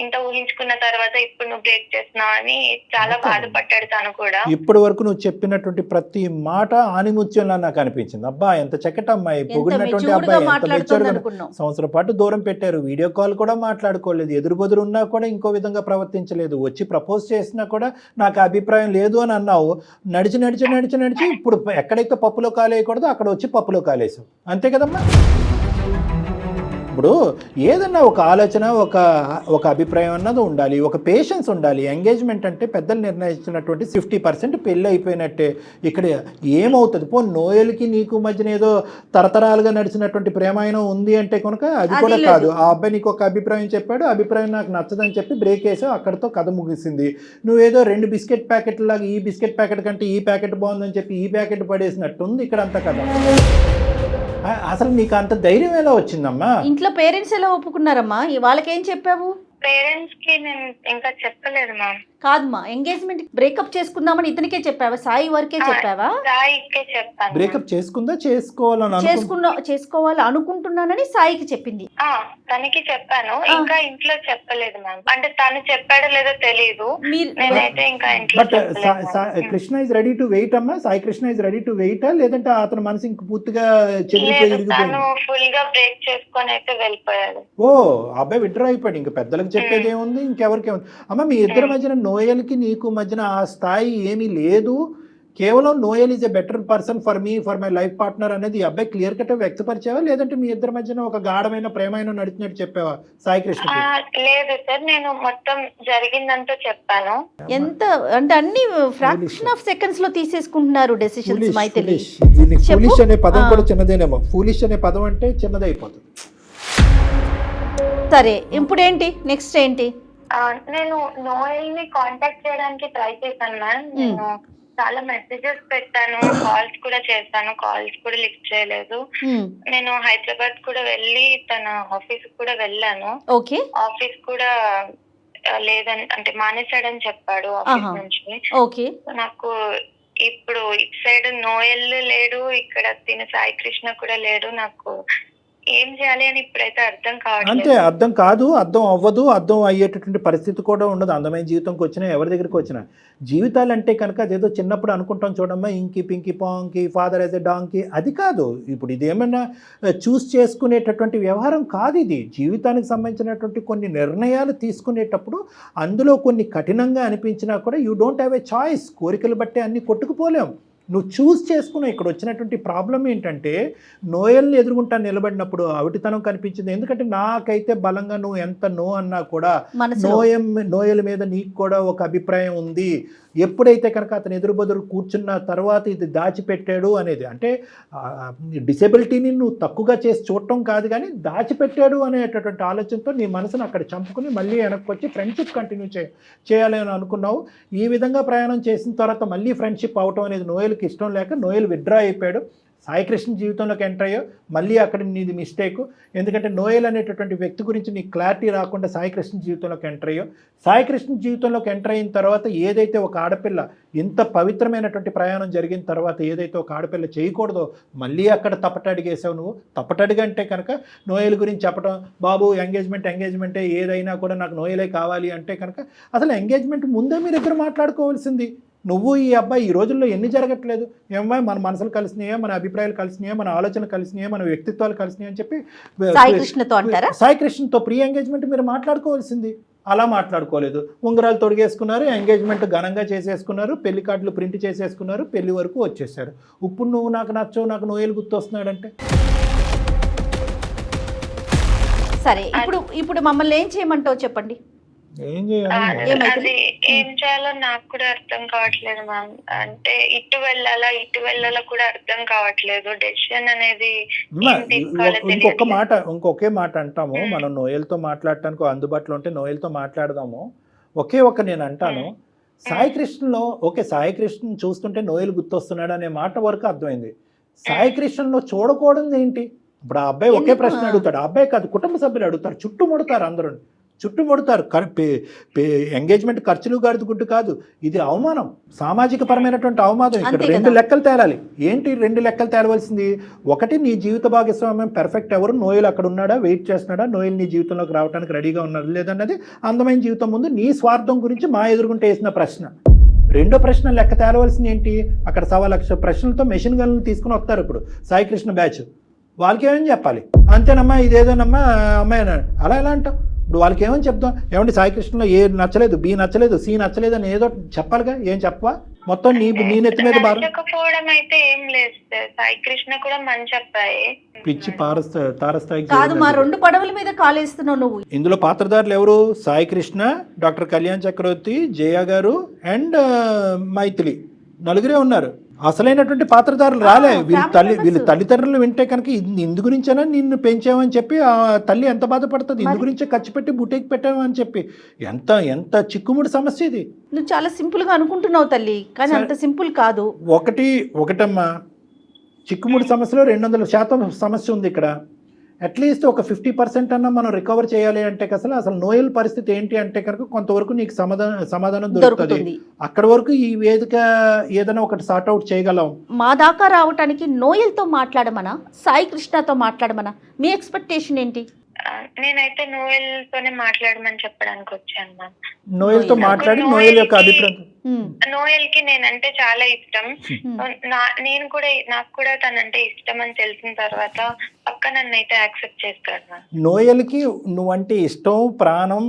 ఇంత ఊహించుకున్న తర్వాత ఇప్పుడు నువ్వు బ్రేక్ చేస్తున్నావు అని చాలా బాధపడ్డాడు తను కూడా. ఇప్పటి వరకు నువ్వు చెప్పినటువంటి ప్రతి మాట ఆనిముత్యంలా నాకు అనిపించింది. అబ్బా ఎంత చక్కటి అమ్మాయి, పొగిడినటువంటి అబ్బాయి, ఎంత మెచ్యూర్గా. సంవత్సరం పాటు దూరం పెట్టారు, వీడియో కాల్ కూడా మాట్లాడుకోలేదు, ఎదురు ఉన్నా కూడా ఇంకో విధంగా ప్రవర్తించలేదు, వచ్చి ప్రపోజ్ చేసినా కూడా నాకు అభిప్రాయం లేదు అని అన్నావు. నడిచి ఇప్పుడు ఎక్కడైతే పప్పులో కాలేయకూడదో అక్కడ వచ్చి పప్పులో కాలేసావు, అంతే కదమ్మా? ఇప్పుడు ఏదన్నా ఒక ఆలోచన ఒక అభిప్రాయం అన్నది ఉండాలి, ఒక పేషెన్స్ ఉండాలి. ఎంగేజ్మెంట్ అంటే పెద్దలు నిర్ణయించినటువంటి 50% పెళ్ళి అయిపోయినట్టే. ఇక్కడ ఏమవుతుంది? నోయల్కి నీకు మధ్యన ఏదో తరతరాలుగా నడిచినటువంటి ప్రేమాయణం ఉంది అంటే కనుక అది కూడా కాదు. ఆ అబ్బాయి నీకు ఒక అభిప్రాయం చెప్పాడు, అభిప్రాయం నాకు నచ్చదని చెప్పి బ్రేక్ వేసావు, అక్కడితో కథ ముగిసింది. నువ్వేదో 2 బిస్కెట్ ప్యాకెట్ లాగా ఈ బిస్కెట్ ప్యాకెట్ కంటే ఈ ప్యాకెట్ బాగుందని చెప్పి ఈ ప్యాకెట్ పడేసినట్టు ఉంది ఇక్కడ అంతా కథ. అసలు నీకు అంత ధైర్యం ఎలా వచ్చిందమ్మా? ఇంట్లో పేరెంట్స్ ఎలా ఒప్పుకున్నారమ్మా? వాళ్ళకేం చెప్పావు? పేరెంట్స్ కి నేను ఇంకా చెప్పలేదు మ్యామ్. కాదమ్మా, ఎంగేజ్మెంట్ బ్రేకప్ చేసుకుందామని ఇతనికే చెప్పావా? సాయి వరకే చెప్పావా? సాయికే చెప్పాను. బ్రేకప్ చేసుకుందా చేసుకోవాలి అనుకుంటున్నానని సాయికి చెప్పింది. తనకి చెప్పాను, ఇంకా ఇంట్లో చెప్పలేదు మ్యామ్. అంటే తను చెప్పాడో లేదో తెలియదు, నేనైతే ఇంకా ఇంట్లో చెప్పలేదు. Krishna is ready to wait అమ్మా. Sai Krishna is ready to wait లేదంటే అతను మనసు ఇంక పూర్తిగా తను ఫుల్ గా బ్రేక్ చేసుకొని అయితే వెళ్ళిపోయాడు. ఓ అబ్బాయి విడ్రా అయిపోయాడు. ఇంకా పెద్దలకు చెప్పేది ఏముంది, ఇంకెవరికేముంది? అమ్మ మీ ఇద్దరి మధ్యన నోయల్కి నీకు మధ్యన ఆ స్థాయి ఏమీ లేదు. కేవలం Noel is a better person for me, for my life partner అనేది ఈ అబ్బాయి క్లియర్ కట్ వ్యక్తపరిచావా, లేదంటే మీ ఇద్దరి మధ్యన ఒక గాఢమైన ప్రేమైన నడిచినట్టు చెప్పావా సాయి కృష్ణ? లేదు సార్, నేను మొత్తం జరిగిందంతా చెప్పాను. ఎంత అంటే అన్ని ఫ్రాక్షన్ ఆఫ్ సెకండ్స్ లో తీసేసుకుంటున్నారు డెసిషన్స్. ఫూలిష్ అనే పదం కూడా చిన్నదేనేమో. ఫూలిష్ అనే పదం అంటే చిన్నదైపోతుంది. సరే, ఇప్పుడు ఏంటి నెక్స్ట్ ఏంటి? నేను నోయల్ ని కాంటాక్ట్ చేయడానికి ట్రై చేశాను మ్యామ్. నేను చాలా మెసేజెస్ పెట్టాను, కాల్స్ కూడా చేశాను, కాల్స్ కూడా లిఫ్ట్ చేయలేదు. నేను హైదరాబాద్ కూడా వెళ్ళి తన ఆఫీస్ కూడా వెళ్ళాను. ఓకే, ఆఫీస్ కూడా లేదని అంటే మానేశాడని చెప్పాడు ఆఫీస్ నుంచి. ఓకే, నాకు ఇప్పుడు ఇటు సైడ్ నోయల్ లేడు, ఇక్కడ తిన సాయి కృష్ణ కూడా లేడు. నాకు ఏం చేయాలి అని ఇప్పుడైతే అర్థం కావట్లేదు. అంటే అర్థం కాదు, అర్థం అవ్వదు, అర్థం అయ్యేటటువంటి పరిస్థితి కూడా ఉండదు. అందమైన జీవితంకి వచ్చినా ఎవరి దగ్గరికి వచ్చినా జీవితాలు అంటే కనుక అదేదో చిన్నప్పుడు అనుకుంటాం చూడమ్మా, ఇంకి పింకి పాంకి ఫాదర్ యాజ్ ఎ డాంకి, అది కాదు. ఇప్పుడు ఇది ఏమన్నా చూస్ చేసుకునేటటువంటి వ్యవహారం కాదు. ఇది జీవితానికి సంబంధించినటువంటి కొన్ని నిర్ణయాలు తీసుకునేటప్పుడు అందులో కొన్ని కఠినంగా అనిపించినా కూడా you don't have a choice. కోరికలు బట్టే అన్ని కొట్టుకుపోలేం. నువ్వు చూస్ చేసుకున్నావు. ఇక్కడ వచ్చినటువంటి ప్రాబ్లం ఏంటంటే నోయల్ని ఎదుర్కొంటా నిలబడినప్పుడు అవిటితనం కనిపించింది. ఎందుకంటే నాకైతే బలంగా నువ్వు ఎంత నో అన్నా కూడా నోయల్ మీద నీకు కూడా ఒక అభిప్రాయం ఉంది. ఎప్పుడైతే కనుక అతను ఎదురుబదురు కూర్చున్న తర్వాత ఇది దాచిపెట్టాడు అనేది, అంటే డిసేబిలిటీని నువ్వు తక్కువగా చేసి చూడటం కాదు కానీ దాచిపెట్టాడు అనేటటువంటి ఆలోచనతో నీ మనసును అక్కడ చంపుకుని మళ్ళీ వెనక్కి వచ్చి ఫ్రెండ్షిప్ కంటిన్యూ చేయాలి అని అనుకున్నావు. ఈ విధంగా ప్రయాణం చేసిన తర్వాత మళ్ళీ ఫ్రెండ్షిప్ అవటం అనేది నోయల్కి ఇష్టం లేక నోయల్ విత్డ్రా అయిపోయాడు. సాయి కృష్ణ జీవితంలోకి ఎంటర్ అయ్యో, మళ్ళీ అక్కడ నీది మిస్టేక్. ఎందుకంటే నోయల్ అనేటటువంటి వ్యక్తి గురించి నీకు క్లారిటీ రాకుండా సాయి కృష్ణ జీవితంలోకి ఎంటర్ అయ్యో. సాయి కృష్ణ జీవితంలోకి ఎంటర్ అయిన తర్వాత ఏదైతే ఒక ఆడపిల్ల ఇంత పవిత్రమైనటువంటి ప్రయాణం జరిగిన తర్వాత ఏదైతే ఒక ఆడపిల్ల చేయకూడదో మళ్ళీ అక్కడ తప్పటడిగేసావు నువ్వు. తప్పటడిగంటే కనుక నోయల్ గురించి చెప్పడం, బాబు ఎంగేజ్మెంటే ఏదైనా కూడా నాకు నోయలే కావాలి అంటే కనుక అసలు ఎంగేజ్మెంట్ ముందే మీరు ఇద్దరు మాట్లాడుకోవాల్సింది. నువ్వు ఈ అబ్బాయి ఈ రోజుల్లో ఎన్ని జరగట్లేదు? ఏమ్మాయి మన మనసులు కలిసినాయా, మన అభిప్రాయాలు కలిసినాయా, మన ఆలోచనలు కలిసినాయా, మన వ్యక్తిత్వాలు కలిసినాయి అని చెప్పి సాయి కృష్ణతో ప్రీ ఎంగేజ్మెంట్ మీరు మాట్లాడుకోవాల్సింది. అలా మాట్లాడుకోలేదు. ఉంగరాలు తొడిగేసుకున్నారు, ఎంగేజ్మెంట్ ఘనంగా చేసేసుకున్నారు, పెళ్లి కార్డులు ప్రింట్ చేసేసుకున్నారు, పెళ్లి వరకు వచ్చేసారు. ఇప్పుడు నువ్వు నాకు నచ్చవు, నాకు నోయలు గుర్తొస్తున్నాడంటే సరే. ఇప్పుడు మమ్మల్ని ఏం చేయమంటావు చెప్పండి? ఏం చేయాలి, అది ఏం చేయాలో నాకు కూడా అర్థం కావట్లేదు మ్యామ్. అంటే ఇటు వెళ్ళాలా కూడా అర్థం కావట్లేదు. డెసిషన్ అనేది ఇంకొకే మాట అంటాము. మనం నోయల్తో మాట్లాడటానికి అందుబాటులో ఉంటే నోయల్తో మాట్లాడదాము. నేను అంటాను, సాయి కృష్ణలో ఓకే, సాయి కృష్ణ చూస్తుంటే నోయల్ గుర్తొస్తున్నాడు అనే మాట వరకు అర్థమైంది. సాయి కృష్ణలో చూడకూడదు ఏంటి? ఇప్పుడు ఆ అబ్బాయి ఒకే ప్రశ్న అడుగుతాడు, ఆ అబ్బాయి కాదు కుటుంబ సభ్యులు అడుగుతారు, చుట్టుముడతారు, అందరూ చుట్టుముడతారు. ఎంగేజ్మెంట్ ఖర్చులు గడుచుకుంటూ కాదు, ఇది అవమానం, సామాజిక పరమైనటువంటి అవమానం. ఇక్కడ 2 లెక్కలు తేలాలి. ఏంటి 2 లెక్కలు తేలవలసింది? ఒకటి, నీ జీవిత భాగస్వామ్యం పెర్ఫెక్ట్ ఎవరు? నోయల్ అక్కడ ఉన్నాడా, వెయిట్ చేస్తున్నాడా, నోయల్ నీ జీవితంలోకి రావడానికి రెడీగా ఉన్నాడు లేదన్నది అందమైన జీవితం ముందు నీ స్వార్థం గురించి మా ఎదుర్కొంటే వేసిన ప్రశ్న. రెండో ప్రశ్న లెక్క తేలవలసింది ఏంటి? అక్కడ 1,00,000 ప్రశ్నలతో మెషిన్ గన్లు తీసుకుని వస్తారు ఇప్పుడు సాయి కృష్ణ బ్యాచ్. వాళ్ళకి ఏమని చెప్పాలి? అంతేనమ్మా, ఇదేదోనమ్మా అమ్మాయి అన్నాడు. అలా ఎలా అంటావు? ఇప్పుడు వాళ్ళకి ఏమని చెప్తాం? ఏమంటే సాయి కృష్ణలో ఏ నచ్చలేదు, బి నచ్చలేదు, సి నచ్చలేదు అని ఏదో చెప్పాలిగా. ఏం చెప్పవా? మొత్తం నీ నెత్తి మీద భారం. నచ్చకపోవడం అయితే ఏం లేదు సార్. సాయి కృష్ణ కూడా మంచి అబ్బాయి. పిచ్చి తారస్థాయికి కాదు, మా 2 పడవల మీద కాలేస్తున్నావు నువ్వు. ఇందులో పాత్రధారులు ఎవరు? సాయి కృష్ణ, డాక్టర్ కళ్యాణ్ చక్రవర్తి, జయ గారు అండ్ మైథిలి, నలుగురే ఉన్నారు. అసలైనటువంటి పాత్రధారులు రాలే. వీళ్ళ తల్లిదండ్రులు వింటే కనుక ఇందు గురించేనా నిన్ను పెంచామని చెప్పి ఆ తల్లి ఎంత బాధపడుతుంది. ఇందు గురించే ఖర్చు పెట్టి బుటేకి పెట్టామని చెప్పి. ఎంత చిక్కుముడి సమస్య ఇది. నువ్వు చాలా సింపుల్ గా అనుకుంటున్నావు తల్లి, కానీ అంత సింపుల్ కాదు. ఒకటమ్మా, చిక్కుముడి సమస్యలో 200% సమస్య ఉంది ఇక్కడ. అట్లీస్ట్ ఒక 50% అన్నా మనం రికవర్ చేయాలి అంటే అసలు నోయల్ పరిస్థితి ఏంటి అంటే కనుక కొంతవరకు నీకు సమాధానం దొరుకుతుంది. అక్కడ వరకు ఈ వేదిక ఏదైనా ఒకటి సార్ట్అవుట్ చేయగలం. మా దాకా రావటానికి నోయల్తో మాట్లాడమనా, సాయి కృష్ణతో మాట్లాడమనా? మీ ఎక్స్పెక్టేషన్ ఏంటి? నేనైతే నోయల్ తోనే మాట్లాడమని చెప్పడానికి వచ్చాను మ్యామ్. నోయల్ తో మాట్లాడి నోయల్ యొక్క అభిప్రాయం. నోయల్ కి నేనంటే చాలా ఇష్టం. నాకు కూడా తనంటే ఇష్టం అని తెలిసిన తర్వాత పక్క నన్ను అయితే యాక్సెప్ట్ చేస్తాడు మ్యామ్. నోయల్ కి నువ్వంటే ఇష్టం, ప్రాణం,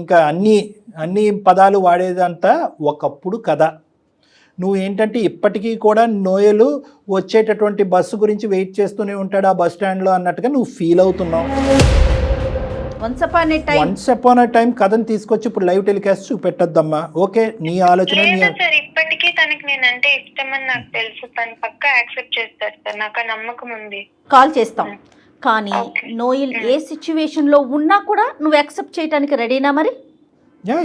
ఇంకా అన్ని పదాలు వాడేదంతా ఒకప్పుడు కదా. నువ్వు ఏంటంటే ఇప్పటికీ కూడా నోయలు వచ్చేటటువంటి బస్సు గురించి వెయిట్ చేస్తూనే ఉంటాడు ఆ బస్ స్టాండ్లో అన్నట్టుగా నువ్వు ఫీల్ అవుతున్నావు. వన్స్ అపాన్ ఏ టైం కథను తీసుకొచ్చి ఇప్పుడు లైవ్ టెలికాస్ట్ చూపెట్టద్దమ్మా. ఓకే, నీ ఆలోచన. సార్ ఇప్పటికీ తనకి నేనంటే ఇష్టం అని నాకు తెలుసు. తను పక్కా యాక్సెప్ట్ చేస్తాడు సార్, నాకు ఆ నమ్మకం ఉంది. కాల్ చేస్తాం, కానీ నోయల్ ఏ సిచ్యువేషన్ లో ఉన్నా కూడా నువ్వు యాక్సెప్ట్ చేయడానికి రెడీనా? మరి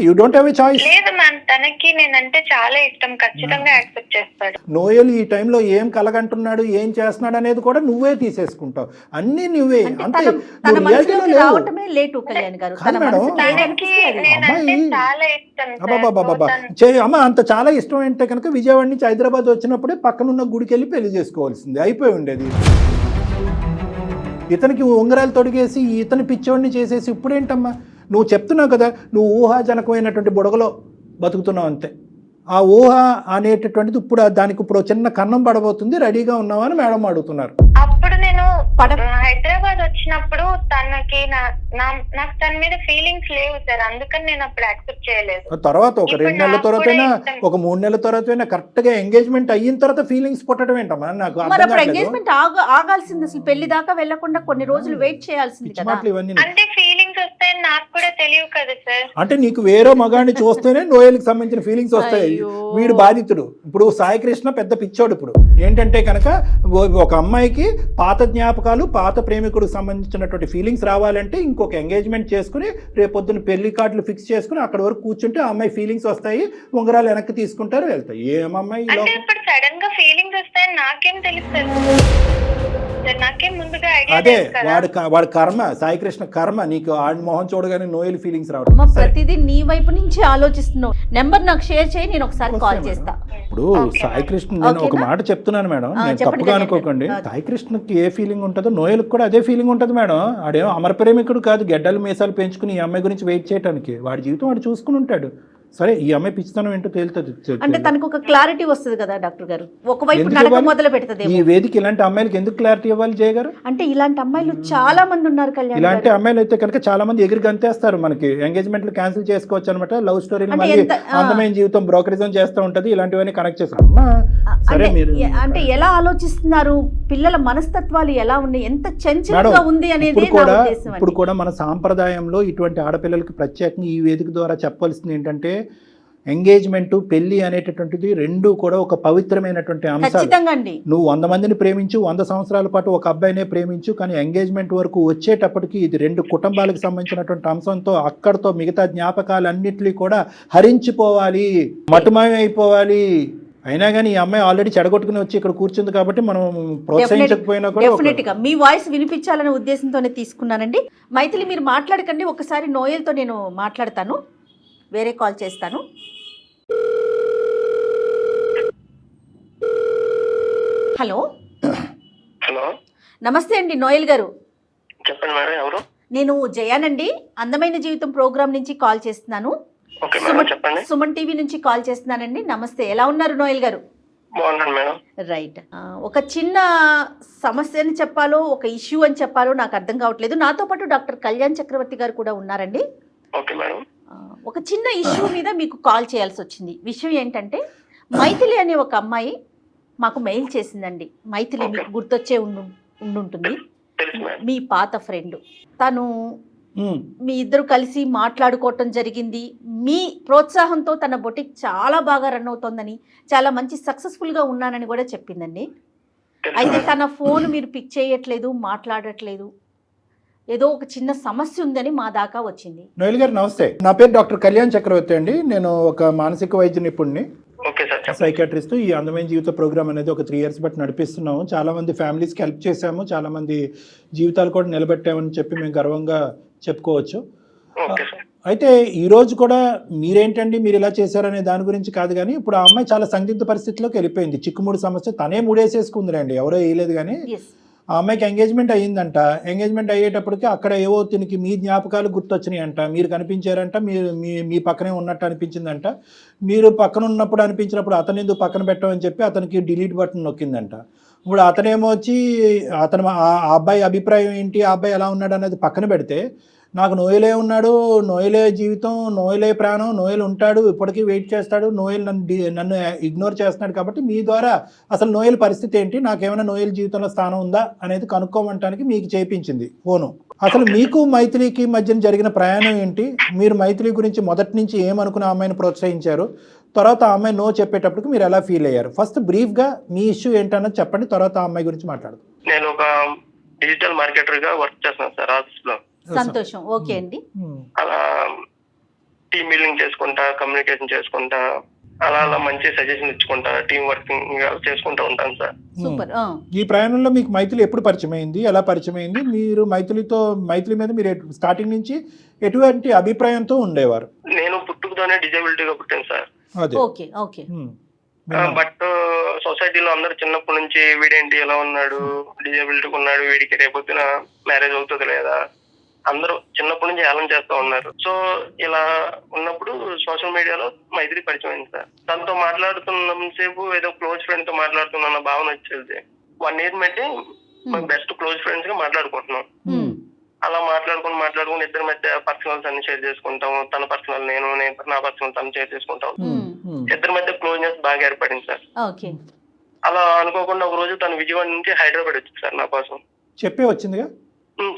you don't have a choice. లేదు మ్యామ్, తనకి నేనంటే చాలా ఇష్టం, ఖచ్చితంగా యాక్సెప్ట్ చేస్తాడు. నోయల్ ఈ టైంలో ఏం కలగంటున్నాడు, ఏం చేస్తున్నాడు అనేది కూడా నువ్వే తీసేసుకుంటావు. అన్ని నువ్వే. అంతే, రావటమే లేటు కళ్యాణ్ గారు. అమ్మ అంత చాలా ఇష్టం అంటే కనుక విజయవాడ నుంచి హైదరాబాద్ వచ్చినప్పుడే పక్కనున్న గుడికి వెళ్ళి పెళ్లి చేసుకోవాల్సింది, అయిపోయి ఉండేది. ఇతనికి ఉంగరాలు తొడిగేసి ఇతని పిచ్చోడిని చేసేసి ఇప్పుడేంటమ్మా నువ్వు చెప్తున్నావు కదా, నువ్వు ఊహాజనకమైనటువంటి బుడగలో బతుకుతున్నావు అంతే. ఆ ఊహ అనేటటువంటిది ఇప్పుడు చిన్న కన్నం పడబోతుంది, రెడీగా ఉన్నావా అని మేడం అడుగుతున్నారు. అప్పుడు నేను హైదరాబాద్ వచ్చినప్పుడు తనకి నాకు తన మీద ఫీలింగ్స్ లేవు సార్, అందుకని నేను అప్పుడు యాక్సెప్ట్ చేయలేదు. తర్వాత ఒక 2 నెలల తర్వాత ఒక 3 నెలల తర్వాత కరెక్ట్ గా ఎంగేజ్మెంట్ అయిన తర్వాత ఫీలింగ్స్ పుట్టడం ఏంటమ్మా? నాకు ఎంగేజ్మెంట్ ఆగాల్సింది, అసలు పెళ్లి దాకా వెళ్లకుండా కొన్ని రోజులు వెయిట్ చేయాల్సింది. అంటే ఫీలింగ్స్ వస్తాయని నాకు కూడా తెలియదు కదా సార్. అంటే నీకు వేరే మగాడిని చూస్తేనే నోయల్కి సంబంధించిన ఫీలింగ్స్ వస్తాయి. వీడు బాధితుడు. ఇప్పుడు సాయి కృష్ణ పెద్ద పిచ్చోడు. ఇప్పుడు ఏంటంటే కనుక ఒక అమ్మాయికి పాత జ్ఞాపకాలు, పాత ప్రేమికుడికి సంబంధించినటువంటి ఫీలింగ్స్ రావాలంటే ఇంకొక ఎంగేజ్మెంట్ చేసుకుని రేపొద్దున పెళ్లి కార్డులు ఫిక్స్ చేసుకుని అక్కడ వరకు కూర్చుంటే ఆ అమ్మాయి ఫీలింగ్స్ వస్తాయి, ఉంగరాలు వెనక్కి తీసుకుంటారు, వెళ్తాయి. ఏమమ్మాయి సడన్ గా ఫీలింగ్స్ వస్తాయని నాకేం తెలుస్తుంది? అదే వాడు కర్మ, సాయి కృష్ణ కర్మ. నీకు ఆడి మొహం చూడగానే నోయల్ ఫీలింగ్స్ రావడం. ప్రతిదీ నీ వైపు నుంచి ఆలోచిస్తున్నావు. నెంబర్ నాకు షేర్ చేయి, నేను ఒకసారి కాల్ చేస్తా. ఇప్పుడు సాయి కృష్ణ, నేను ఒక మాట చెప్తున్నాను మేడం, నేను తప్పుగా అనుకోకండి. సాయి కృష్ణకి ఏ ఫీలింగ్ ఉంటుందో నోయల్కి కూడా అదే ఫీలింగ్ ఉంటుంది మేడం. ఆడేమో అమర ప్రేమికుడు కాదు, గెడ్డలు మీసాలు పెంచుకుని ఈ అమ్మాయి గురించి వెయిట్ చేయడానికి. వాడి జీవితం వాడు చూసుకుని ఉంటాడు. సరే, ఈ అమ్మాయి పిచ్చితనం ఏంటో తేలుతుంది. అంటే తనకు ఒక క్లారిటీ వస్తుంది కదా డాక్టర్ గారు, ఒకవైపు నడక మొదలు పెడుతుంది. ఈ వేదిక ఇలాంటి అమ్మాయిలకి ఎందుకు క్లారిటీ ఇవ్వాలి జయ గారు? అంటే ఇలాంటి అమ్మాయిలు చాలా మంది ఉన్నారు కళ్యాణ్. ఇలాంటి అమ్మాయిలు అయితే కనుక చాలా మంది ఎగిరి గంతేస్తారు. మనకి ఎంగేజ్మెంట్లు క్యాన్సిల్ చేసుకోవచ్చు అనమాట. లవ్ స్టోరీలు మళ్ళీ అందమైన జీవితం బ్రోకరిజం చేస్తూ ఉంటది. ఇలాంటివన్నీ కనెక్ట్ చేస్తారు. సరే, మీరు అంటే ఎలా ఆలోచిస్తున్నారు, పిల్లల మనస్తత్వాలు ఎలా ఉన్నాయి, ఎంత చంచలంగా ఉంది అనేది ఇప్పుడు కూడా మన సాంప్రదాయంలో ఇటువంటి ఆడపిల్లలకి ప్రత్యేకంగా ఈ వేదిక ద్వారా చెప్పాల్సింది ఏంటంటే, ఎంగేజ్మెంట్, పెళ్లి అనేటటువంటిది రెండు కూడా ఒక పవిత్రమైనటువంటి అంశాలు. నువ్వు 100 మందిని ప్రేమించు, 100 సంవత్సరాల పాటు ఒక అబ్బాయినే ప్రేమించు, కానీ ఎంగేజ్మెంట్ వరకు వచ్చేటప్పటికి ఇది 2 కుటుంబాలకు సంబంధించినటువంటి అంశంతో అక్కడతో మిగతా జ్ఞాపకాలన్నింటినీ కూడా హరించిపోవాలి, మటుమాయం అయిపోవాలి. అయినా కానీ ఈ అమ్మాయి ఆల్రెడీ చెడగొట్టుకుని వచ్చి ఇక్కడ కూర్చుంది కాబట్టి మనం ప్రోత్సహించకపోయినా కూడా డెఫినెట్గా మీ వాయిస్ వినిపించాలనే ఉద్దేశంతోనే తీసుకున్నానండి. మైథిలి, మీరు మాట్లాడకండి, ఒకసారి నోయల్తో నేను మాట్లాడతాను, వేరే కాల్ చేస్తాను. హలో హలో, నమస్తే అండి నోయల్ గారు. చెప్పండి మేడం, ఎవరు? నేను జయానండి, అందమైన జీవితం ప్రోగ్రామ్ నుంచి కాల్ చేస్తున్నాను. సుమన్ టీవీ నుంచి కాల్ చేస్తున్నానండి. నమస్తే, ఎలా ఉన్నారు నోయల్ గారు? బాగున్నాను మేడం. రైట్, ఒక చిన్న సమస్య అని చెప్పాలో ఒక ఇష్యూ అని చెప్పాలో నాకు అర్థం కావట్లేదు. నాతో పాటు డాక్టర్ కళ్యాణ్ చక్రవర్తి గారు కూడా ఉన్నారండి. Okay madam. ఒక చిన్న ఇష్యూ మీద మీకు కాల్ చేయాల్సి వచ్చింది. విషయం ఏంటంటే, మైథిలి అనే ఒక అమ్మాయి మాకు మెయిల్ చేసిందండి. మైథిలి మీకు గుర్తొచ్చే ఉండుంటుంది, తెలుసు మేడం. మీ పాత ఫ్రెండ్. తను మీ ఇద్దరు కలిసి మాట్లాడుకోవటం జరిగింది. మీ ప్రోత్సాహంతో తన బొటిక్ చాలా బాగా రన్ అవుతోందని, చాలా మంచి సక్సెస్ఫుల్గా ఉన్నానని కూడా చెప్పిందండి. అయితే తన ఫోన్ మీరు పిక్ చేయట్లేదు, మాట్లాడట్లేదు, ఏదో ఒక చిన్న సమస్య ఉందని మా దాకా వచ్చింది. నోయల్ గారు నమస్తే, నా పేరు డాక్టర్ కళ్యాణ్ చక్రవర్తి అండి. నేను ఒక మానసిక వైద్య నిపుణుని, ఓకే సార్, చెప్పండి. సైకాట్రిస్ట్. ఈ అందమైన జీవిత ప్రోగ్రామ్ అనేది ఒక 3 years బట్టి నడిపిస్తున్నాము. చాలా మంది ఫ్యామిలీస్కి హెల్ప్ చేశాము, చాలా మంది జీవితాలు కూడా నిలబెట్టామని చెప్పి మేము గర్వంగా చెప్పుకోవచ్చు. Okay sir. అయితే ఈ రోజు కూడా మీరేంటండి మీరు ఇలా చేశారనే దాని గురించి కాదు, కానీ ఇప్పుడు ఆ అమ్మాయి చాలా సందిగ్ధ పరిస్థితిలోకి వెళ్ళిపోయింది. చిక్కుముడి సమస్య తనే ముడేసేసుకుందిలేండి, ఎవరో వేయలేదు. కానీ ఆ అమ్మాయికి ఎంగేజ్మెంట్ అయ్యిందంట. ఎంగేజ్మెంట్ అయ్యేటప్పటికి అక్కడ ఏవో తినికి మీ జ్ఞాపకాలు గుర్తొచ్చినాయి అంట, మీరు కనిపించారంట, మీరు మీ పక్కనే ఉన్నట్టు అనిపించిందంట. మీరు పక్కన ఉన్నప్పుడు అనిపించినప్పుడు అతను ఎందుకు పక్కన పెట్టమని చెప్పి అతనికి డిలీట్ బటన్ నొక్కిందంట. ఇప్పుడు అతనేమో వచ్చి ఆ అబ్బాయి అభిప్రాయం ఏంటి, ఆ అబ్బాయి ఎలా ఉన్నాడు అనేది పక్కన పెడితే, నాకు నోయలే ఉన్నాడు, నోయలే జీవితం, నోయలే ప్రాణం, నోయల్ ఉంటాడు, ఇప్పటికీ వెయిట్ చేస్తాడు, నోయల్ నన్ను ఇగ్నోర్ చేస్తున్నాడు, కాబట్టి మీ ద్వారా అసలు నోయల్ పరిస్థితి ఏంటి, నాకేమైనా నోయల్ జీవితంలో స్థానం ఉందా అనేది కనుక్కోమంటానికి మీకు చేయించింది ఫోను. అసలు మీకు మైథిలికి మధ్యన జరిగిన ప్రయాణం ఏంటి, మీరు మైథిలి గురించి మొదటి నుంచి ఏమనుకుని ఆ అమ్మాయిని ప్రోత్సహించారు, తర్వాత ఆ అమ్మాయి నో చెప్పేటప్పటికి మీరు ఎలా ఫీల్ అయ్యారు? ఫస్ట్ బ్రీఫ్గా మీ ఇష్యూ ఏంటన్నది చెప్పండి, తర్వాత ఆ అమ్మాయి గురించి మాట్లాడదు. నేను ఒక డిజిటల్ మార్కెటర్ గా వర్క్ చేస్తున్నాను సార్ ఆఫీస్ లో. సంతోషం, ఓకే అండి. అలా టీమ్ బిల్డింగ్ చేసుకుంటా, కమ్యూనికేషన్ చేసుకుంటా, అలా మంచి సజెషన్ ఇచ్చుకుంటా, టీం వర్కింగ్ చేసుకుంటా ఉంటాను సార్. సూపర్. ఈ ప్రయాణంలో మీకు మైథిలి ఎప్పుడు పరిచయం అయింది, ఎలా పరిచయం అయింది? మీరు మైథిలి మీద మీరు స్టార్టింగ్ నుంచి ఎటువంటి అభిప్రాయంతో ఉండేవారు? నేను పుట్టుకతోనే డిజబిలిటీగా పుట్టాను సార్. అదే, ఓకే ఓకే. బట్ సొసైటీలో అందరు చిన్నప్పటి నుంచి వీడేంటి ఎలా ఉన్నాడు, డిజబిలిటీగా ఉన్నాడు, వీడికి రేపొద్దున మ్యారేజ్ అవుతుంది లేదా, అందరూ చిన్నప్పటి నుంచి హేళన చేస్తూ ఉన్నారు. సో ఇలా ఉన్నప్పుడు సోషల్ మీడియాలో మైథిలి పరిచయం అయింది సార్. తనతో మాట్లాడుతున్నంతసేపు ఏదో క్లోజ్ ఫ్రెండ్ తో మాట్లాడుతున్న భావన వచ్చేది. 1 year మధ్య మేము బెస్ట్ క్లోజ్ ఫ్రెండ్స్ గా మాట్లాడుకుంటున్నాం. అలా మాట్లాడుకుని ఇద్దరి మధ్య పర్సనల్స్ అన్ని షేర్ చేసుకుంటాము. తన పర్సనల్ నేను నా పర్సనల్ తను షేర్ చేసుకుంటాం. ఇద్దరి మధ్య క్లోజ్నెస్ బాగా ఏర్పడింది సార్. అలా అనుకోకుండా ఒక రోజు తను విజయవాడ నుంచి హైదరాబాద్ వచ్చింది సార్ నా కోసం. చెప్పే వచ్చిందిగా?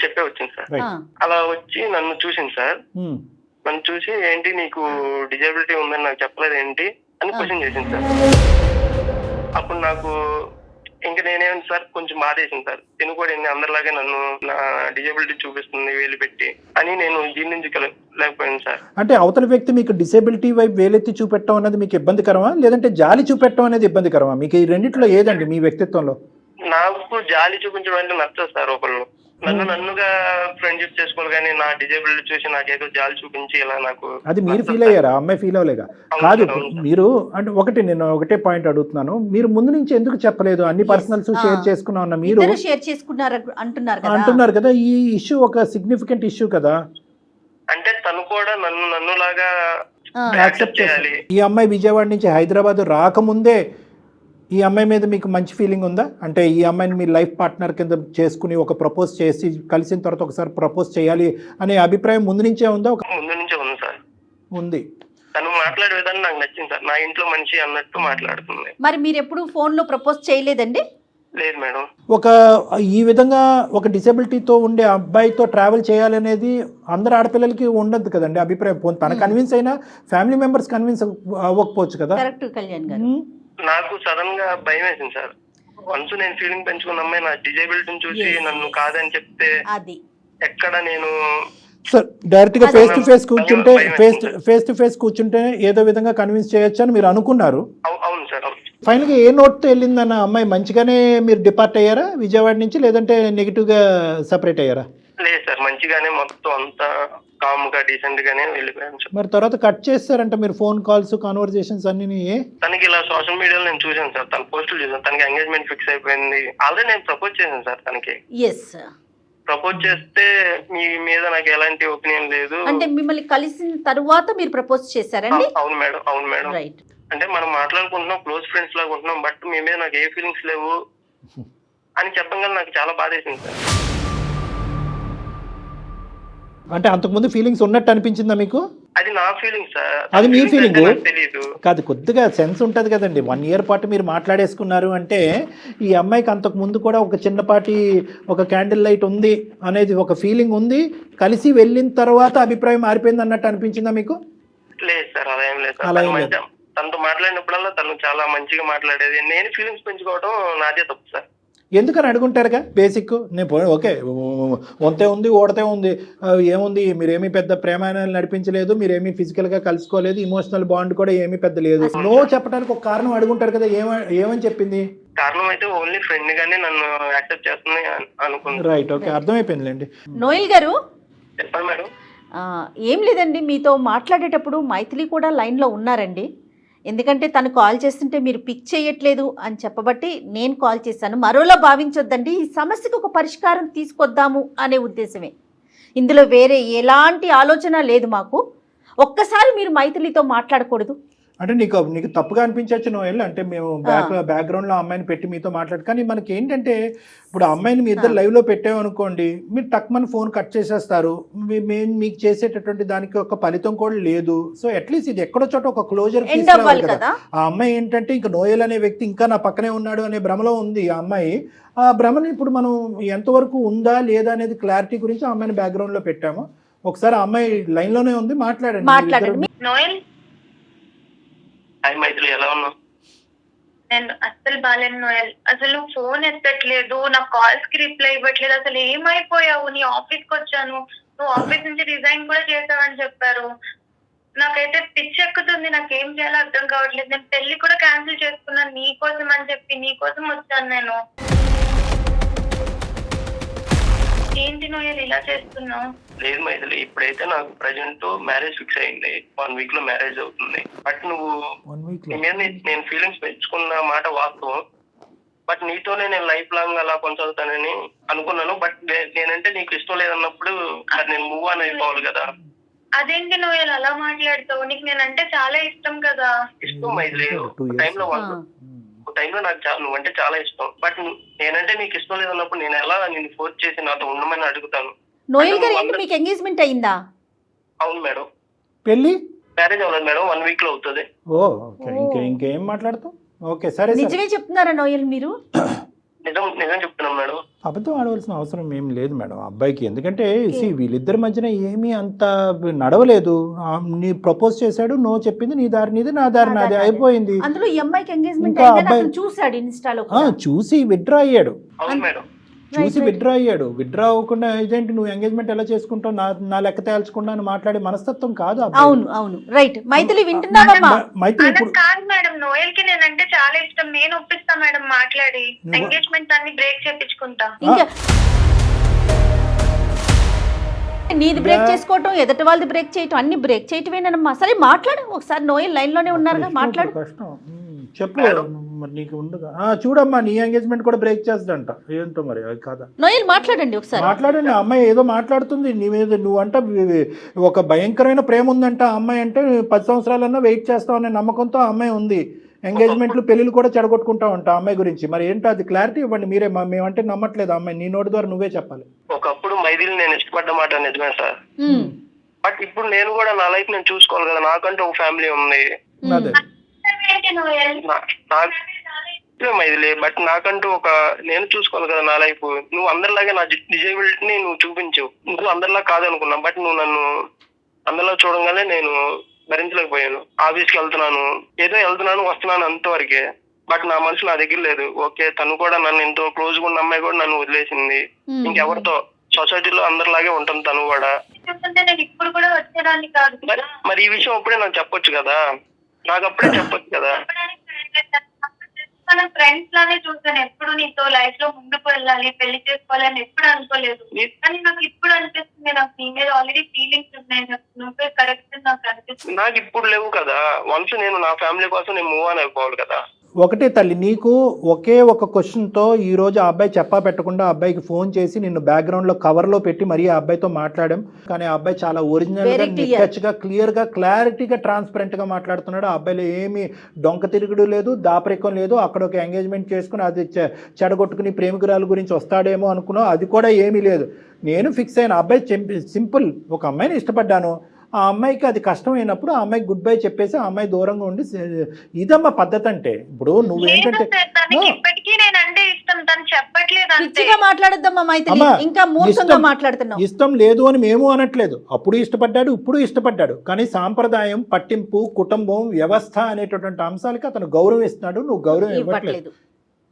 చెప్పే వచ్చింది సార్. అలా వచ్చి నన్ను చూసింది సార్. నన్ను చూసి ఏంటి నీకు డిజబిలిటీ ఉందని నాకు చెప్పలేదు ఏంటి అని క్వశ్చన్ చేసింది సార్. అప్పుడు నాకు ఇంకా నేనేమి సార్ కొంచెం బాధేసింది సార్. తిను కూడా అందరిలాగే నన్ను నా డిజబిలిటీ చూపిస్తుంది వేలు పెట్టి అని నేను జీర్ణించలేకపోయాను సార్. అంటే అవతల వ్యక్తి మీకు డిసేబిలిటీ వైపు వేలెత్తి చూపెట్టడం అనేది మీకు ఇబ్బందికరమా, లేదంటే జాలి చూపెట్టడం అనేది ఇబ్బందికరమా? మీకు ఈ రెండిట్లో ఏదండి మీ వ్యక్తిత్వంలో? నాకు జాలి చూపించడం అంటే నచ్చదు సార్. ఒకళ్ళు నన్నుగా ఫ్రెండ్షిప్ చేసుకోవాలి, కానీ నా డిజేబిలిటీ చూసి నాకేదో జాలి చూపించి ఇలా నాకు అది మీరు ఫీల్ అయ్యారా? అమ్మాయి ఫీల్ అవ్వలేగా? కాదు, మీరు అంటే నేను ఒకటే పాయింట్ అడుగుతున్నాను, మీరు ముందు నుంచి ఎందుకు చెప్పలేదు? అన్ని పర్సనల్స్ షేర్ చేసుకున్నా ఉన్నా, మీరు షేర్ చేసుకున్నారు అంటున్నారు కదా, ఈ ఇష్యూ ఒక సిగ్నిఫికెంట్ ఇష్యూ కదా. అంటే తను కూడా నన్ను లాగా యాక్సెప్ట్ చేయాలి. ఈ అమ్మాయి విజయవాడ నుంచి హైదరాబాద్ రాకముందే ఈ అమ్మాయి మీద మీకు మంచి ఫీలింగ్ ఉందా? అంటే ఈ అమ్మాయిని మీ లైఫ్ పార్ట్నర్ కింద చేసుకుని ఒక ప్రపోజ్ చేసి కలిసిన తర్వాత ఒకసారి ప్రపోజ్ చేయాలి అనే అభిప్రాయం ముందు నుంచే ఉందా? ముందు నుంచే ఉంది సార్. ఉంది. తను మాట్లాడే విధానం నాకు నచ్చింది సార్. నా ఇంట్లో మనిషి అన్నట్టు మాట్లాడుతుంది. మరి మీరు ఎప్పుడు ఫోన్ లో ప్రపోజ్ చేయలేదండి? లేదు మేడం. ఈ విధంగా ఒక డిసెబిలిటీతో ఉండే అబ్బాయితో ట్రావెల్ చేయాలనేది అందరు ఆడపిల్లలకి ఉండదు కదండి అభిప్రాయం. తన కన్విన్స్ అయినా ఫ్యామిలీ మెంబర్స్ కన్విన్స్ అవ్వకపోవచ్చు కదా. కరెక్ట్ కళ్యాణ్ గారు. నాకు సడన్ గా భయం వేసింది సార్. వన్స్ నేను ఫీలింగ్ పెంచుకున్న అమ్మాయి నా డిజేబిలిటీని చూసి నన్ను కాదని చెప్తే అది ఎక్కడ నేను సార్ డైరెక్ట్ గా ఫేస్ టు ఫేస్ కూర్చుంటే ఏదో విధంగా కన్విన్స్ చేయొచ్చు అని మీరు అనుకున్నారు? అవును సార్. ఫైనల్ గా ఏ నోట్ తో వెళ్ళిందన్న అమ్మాయి? మంచిగానే మీరు డిపార్ట్ అయ్యారా విజయవాడ నుంచి, లేదంటే నెగిటివ్ గా సెపరేట్ అయ్యారా? లేదు సార్, మంచిగానే మొత్తం అంతా కామ్ గా డీసెంట్ గానే వెళ్ళిపోయాను సార్. మరి తర్వాత కట్ చేస్తారంట మీరు ఫోన్ కాల్స్ కాన్వర్సేషన్స్ అన్ని? తనకి ఇలా సోషల్ మీడియాలో నేను చూసాను సార్, తన పోస్టులు చూసాను. తనకి ఎంగేజ్మెంట్ ఫిక్స్ అయిపోయింది. ఆల్రెడీ నేను ప్రపోజ్ చేశాను సార్ తనకి. ప్రపోజ్ చేస్తే మీ మీద నాకు ఎలాంటి ఒపీనియన్ లేదు. అంటే మిమ్మల్ని కలిసిన తరువాత మీరు ప్రపోజ్ చేశారండి? అవును మేడం. రైట్. అంటే మనం మాట్లాడుకుంటున్నాం, క్లోజ్ ఫ్రెండ్స్ లాగా ఉంటున్నాం, బట్ మీ మీద నాకు ఏ ఫీలింగ్స్ లేవు అని చెప్పగానే నాకు చాలా బాధేసింది సార్. అంటే అంతకుముందు ఫీలింగ్స్ ఉన్నట్టు అనిపించిందా మీకు? అది నా ఫీలింగ్ సార్. అది మీ ఫీలింగ్ తెలియదు కాదు, కొద్దిగా సెన్స్ ఉంటుంది కదండి. 1 year పాటు మీరు మాట్లాడేసుకున్నారు అంటే ఈ అమ్మాయికి అంతకు ముందు కూడా ఒక చిన్నపాటి ఒక క్యాండిల్ లైట్ ఉంది అనేది ఒక ఫీలింగ్ ఉంది. కలిసి వెళ్ళిన తర్వాత అభిప్రాయం మారిపోయింది అన్నట్టు అనిపించిందా మీకు? లేదు సార్, అలా ఏం లేదు అలా సార్. ఏం లేదు. తనతో మాట్లాడినప్పుడల్లా తను చాలా మంచిగా మాట్లాడేది. నేను ఫీలింగ్స్ పెంచుకోవడం నాదే తప్పు సార్. ఎందుకని అడుగుంటారుగా బేసిక్. నేను ఓకే వంతే ఉంది ఓడతే ఉంది ఏముంది, మీరేమీ పెద్ద ప్రేమాయణాలు నడిపించలేదు, మీరేమీ ఫిజికల్గా కలుసుకోలేదు, ఇమోషనల్ బాండ్ కూడా ఏమీ పెద్ద లేదు. నో చెప్పడానికి ఒక కారణం అడుగుంటారు కదా. ఏమని చెప్పింది? కారణం అయితే ఓన్లీ ఫ్రెండ్ గానే నన్ను యాక్సెప్ట్ చేస్తుంది అనుకుంది. Right, okay, అర్థమైపోయిందిలేండి. నోయల్ గారు చెప్పండి మేడం. ఏం లేదండి, మీతో మాట్లాడేటప్పుడు మైథిలి కూడా లైన్లో ఉన్నారండి. ఎందుకంటే తను కాల్ చేస్తుంటే మీరు పిక్ చేయట్లేదు అని చెప్పబట్టి నేను కాల్ చేశాను. మరోలా భావించొద్దండి, ఈ సమస్యకు ఒక పరిష్కారం తీసుకొద్దాము అనే ఉద్దేశమే. ఇందులో వేరే ఎలాంటి ఆలోచన లేదు మాకు. ఒక్కసారి మీరు మైథిలితో మాట్లాడకూడదు అంటే నీకు తప్పుగా అనిపించవచ్చు నోయల్, అంటే మేము బ్యాక్గ్రౌండ్లో అమ్మాయిని పెట్టి మీతో మాట్లాడు. కానీ మనకి ఏంటంటే ఇప్పుడు అమ్మాయిని మీ ఇద్దరు లైవ్లో పెట్టామనుకోండి, మీరు టక్మని ఫోన్ కట్ చేసేస్తారు. మేము మీకు చేసేటటువంటి దానికి ఒక ఫలితం కూడా లేదు. సో అట్లీస్ట్ ఇది ఎక్కడో చోట ఒక క్లోజర్ తీసుకురావాలి కదా. ఆ అమ్మాయి ఏంటంటే ఇంకా నోయల్ అనే వ్యక్తి ఇంకా నా పక్కనే ఉన్నాడు అనే భ్రమలో ఉంది ఆ అమ్మాయి. ఆ భ్రమని ఇప్పుడు మనం ఎంతవరకు ఉందా లేదా అనేది క్లారిటీ గురించి ఆ అమ్మాయిని బ్యాక్గ్రౌండ్లో పెట్టాము. ఒకసారి ఆ అమ్మాయి లైన్లోనే ఉంది, మాట్లాడండి. నోయల్, హాయ్ మైథిలి, ఎలా ఉన్నావు? నేను అస్సలు బాలేను నోయల్. అసలు ఫోన్ ఎత్తట్లేదు, నా కాల్స్ కి రిప్లై ఇవ్వట్లేదు. అసలు ఏమైపోయావు? నీ ఆఫీస్ కి వచ్చాను, నువ్వు ఆఫీస్ నుంచి రిజైన్ కూడా చేసావని చెప్పారు. నాకైతే పిచ్చి ఎక్కుతుంది, నాకేం చేయాలో అర్థం కావట్లేదు. నేను పెళ్లి కూడా క్యాన్సిల్ చేసుకున్నాను నీ కోసం అని చెప్పి. నీ కోసం వచ్చాను నేను. ఏంటి నోయల్ ఇలా చేస్తున్నావు? లేదు మైథిలి, ఇప్పుడైతే నాకు ప్రజెంట్ మ్యారేజ్ ఫిక్స్ అయింది. 1 week లో మ్యారేజ్ అవుతుంది. బట్ నువ్వు నీ మీద నేను ఫీలింగ్స్ పెంచుకున్న మాట వాస్తవం. బట్ నీతోనే నేను లైఫ్ లాంగ్ అలా కొనసాగుతానని అనుకున్నాను. బట్ నేనంటే నీకు ఇష్టం లేదన్నప్పుడు మరి నేను మూవ్ ఆన్ అయిపోవాలి కదా. అదేంటి నోయల్ అలా మాట్లాడతావు? నీకు నేనంటే చాలా ఇష్టం కదా. ఇష్టం మైథిలి, టైంలో నాకు నువ్వంటే చాలా ఇష్టం. బట్ నేనంటే నీకు ఇష్టం లేదన్నప్పుడు నేను ఎలా నేను ఫోర్స్ చేసి నాతో ఉండమని అడుగుతాను. నోయల్ గారు, ఏంటి మీకు ఎంగేజ్మెంట్ అయిందా? అవును మేడం. పెళ్లి మ్యారేజ్ అవ్వలేదు మేడం, 1 week లో అవుతుంది. ఇంకేం మాట్లాడతాం. ఓకే, సరే. నిజమే చెప్తున్నారా నోయల్ మీరు? నిజం చెప్తున్నాం మేడం. అబద్ధం ఆడవలసిన అవసరం ఏం లేదు మేడం అబ్బాయికి. ఎందుకంటే వీళ్ళిద్దరి మధ్యన ఏమీ అంత నడవలేదు. నీ ప్రపోజ్ చేశాడు, నో చెప్పింది, నీ దారి నీది, నా దారి నాది, అయిపోయింది. అందులో ఈ అమ్మాయికి ఎంగేజ్మెంట్ చూసాడు ఇన్స్టాలో, చూసి విత్డ్రా అయ్యాడు. అవును మేడం, చూసి విత్డ్రా అయ్యాడు. విత్డ్రా అవ్వకుండా ఏజెంట్ నువ్వు ఎంగేజ్మెంట్ ఎలా చేసుకుంటావు, నా లెక్క తేల్చకుండా అని మాట్లాడే మనస్తత్వం కాదు. అవును రైట్. మైథిలి వింటున్నావా? మైథిలి కాదు మేడం, నోయల్ కి నేనంటే చాలా ఇష్టం. నేను ఒప్పిస్తా మేడం మాట్లాడి. ఎంగేజ్మెంట్ అన్ని బ్రేక్ చేపించుకుంటా. ఇంకా నీది బ్రేక్ చేసుకోవటం, ఎదుటి వాళ్ళది బ్రేక్ చేయటం, అన్ని బ్రేక్ చేయటమేనమ్మా. సరే మాట్లాడు ఒకసారి. నోయల్ లైన్ లోనే ఉన్నారుగా, మాట్లాడు. కష్టం చెప్పు మరి నీకు ఉండదు. చూడమ్మా, నీ ఎంగేజ్మెంట్ కూడా బ్రేక్ చేస్తుందంట. ఏంటో మరి అది కాదా? నోయల్ మాట్లాడండి ఒకసారి. మాట్లాడండి. అమ్మాయి ఏదో మాట్లాడుతుంది నీ మీద. నువ్వంట ఒక భయంకరమైన ప్రేమ ఉందంట ఆ అమ్మాయి అంటే. 10 సంవత్సరాలన్నా వెయిట్ చేస్తావు అనే నమ్మకంతో ఆ అమ్మాయి ఉంది. ఎంగేజ్మెంట్లు పెళ్లిళ్ళు కూడా చెడగొట్టుకుంటా ఉంటా అమ్మాయి గురించి. మరి ఏంటో అది క్లారిటీ ఇవ్వండి మీరే. మేమంటే నమ్మట్లేదు అమ్మాయి. నీ నోటి ద్వారా నువ్వే చెప్పాలి. ఒకప్పుడు మైథిలి నేను ఇష్టపడ్డ మాట నిజమే సార్. బట్ ఇప్పుడు నేను కూడా నా లైఫ్ నేను చూసుకోవాలి కదా. నాకంటూ ఒక ఫ్యామిలీ ఉంది. అదే మైథిలి, బట్ నాకంటూ ఒక నేను చూసుకోవాలి కదా నా లైఫ్. నువ్వు అందరిలాగే నా డిజేబిలిటీని నువ్వు చూపించవు. నువ్వు అందరిలా కాదనుకున్నా, బట్ నువ్వు నన్ను అందరిలా చూడంగానే నేను భరించలేకపోయాను. ఆఫీస్కి వెళ్తున్నాను వస్తున్నాను అంతవరకే. బట్ నా మనసు నా దగ్గర లేదు. ఓకే, తను కూడా నన్ను ఎంతో క్లోజ్ గా ఉన్న అమ్మాయి కూడా నన్ను వదిలేసింది. ఇంకెవరితో సొసైటీలో అందరిలాగే ఉంటుంది తను కూడా. ఇప్పుడు కూడా వచ్చేదాన్ని కాదు. మరి ఈ విషయం అప్పుడే నాకు చెప్పొచ్చు కదా. నాకు అప్పుడే చెప్పొచ్చు కదా. మన ఫ్రెండ్స్ లానే చూసాను. ఎప్పుడు నీతో లైఫ్ లో ముందుకు వెళ్ళాలి, పెళ్లి చేసుకోవాలని ఎప్పుడు అనుకోలేదు. కానీ నాకు ఇప్పుడు అనిపిస్తుంది, నాకు నీ మీద ఆల్రెడీ ఫీలింగ్స్ ఉన్నాయి. నువ్వే కరెక్ట్ నాకు అనిపిస్తుంది. నాకు ఇప్పుడు లేవు కదా. వన్స్ నేను నా ఫ్యామిలీ కోసం నేను మూవ్ ఆన్ అయిపోవాలి కదా. ఒకటే తల్లి, నీకు ఒకే ఒక క్వశ్చన్తో ఈరోజు ఆ అబ్బాయి చెప్పా పెట్టకుండా ఆ అబ్బాయికి ఫోన్ చేసి నిన్ను బ్యాక్గ్రౌండ్లో కవర్లో పెట్టి మరీ ఆ అబ్బాయితో మాట్లాడాం. కానీ ఆ అబ్బాయి చాలా ఒరిజినల్గా, నిక్కచ్చిగా, క్లియర్గా, క్లారిటీగా, ట్రాన్స్పరెంట్గా మాట్లాడుతున్నాడు. ఆ అబ్బాయిలో ఏమీ డొంక తిరుగుడు లేదు, దాపరికం లేదు. అక్కడ ఒక ఎంగేజ్మెంట్ చేసుకుని అది చెడగొట్టుకుని ప్రేమికురాల గురించి వస్తాడేమో అనుకున్నావు, అది కూడా ఏమీ లేదు. నేను ఫిక్స్ అయిన అబ్బాయి సింపుల్. ఒక అమ్మాయిని ఇష్టపడ్డాను, ఆ అమ్మాయికి అది కష్టమైనప్పుడు ఆ అమ్మాయికి గుడ్ బై చెప్పేసి ఆ అమ్మాయి దూరంగా ఉండి ఇదమ్మా పద్ధతి అంటే. ఇప్పుడు నువ్వేంటంటే తనకి ఇప్పటికీ నేనంటే ఇష్టం, తను చెప్పట్లేదు అంతే. పిచ్చిగా మాట్లాడొద్దమ్మా మైథిలి, ఇంకా మూర్ఖంగా మాట్లాడుతున్నావు. ఇష్టం లేదు అని మేము అనట్లేదు, అప్పుడు ఇష్టపడ్డాడు ఇప్పుడు ఇష్టపడ్డాడు, కానీ సాంప్రదాయం, పట్టింపు, కుటుంబం, వ్యవస్థ అనేటటువంటి అంశాలకి అతను గౌరవం ఇస్తున్నాడు, నువ్వు గౌరవం ఇవ్వట్లేదు.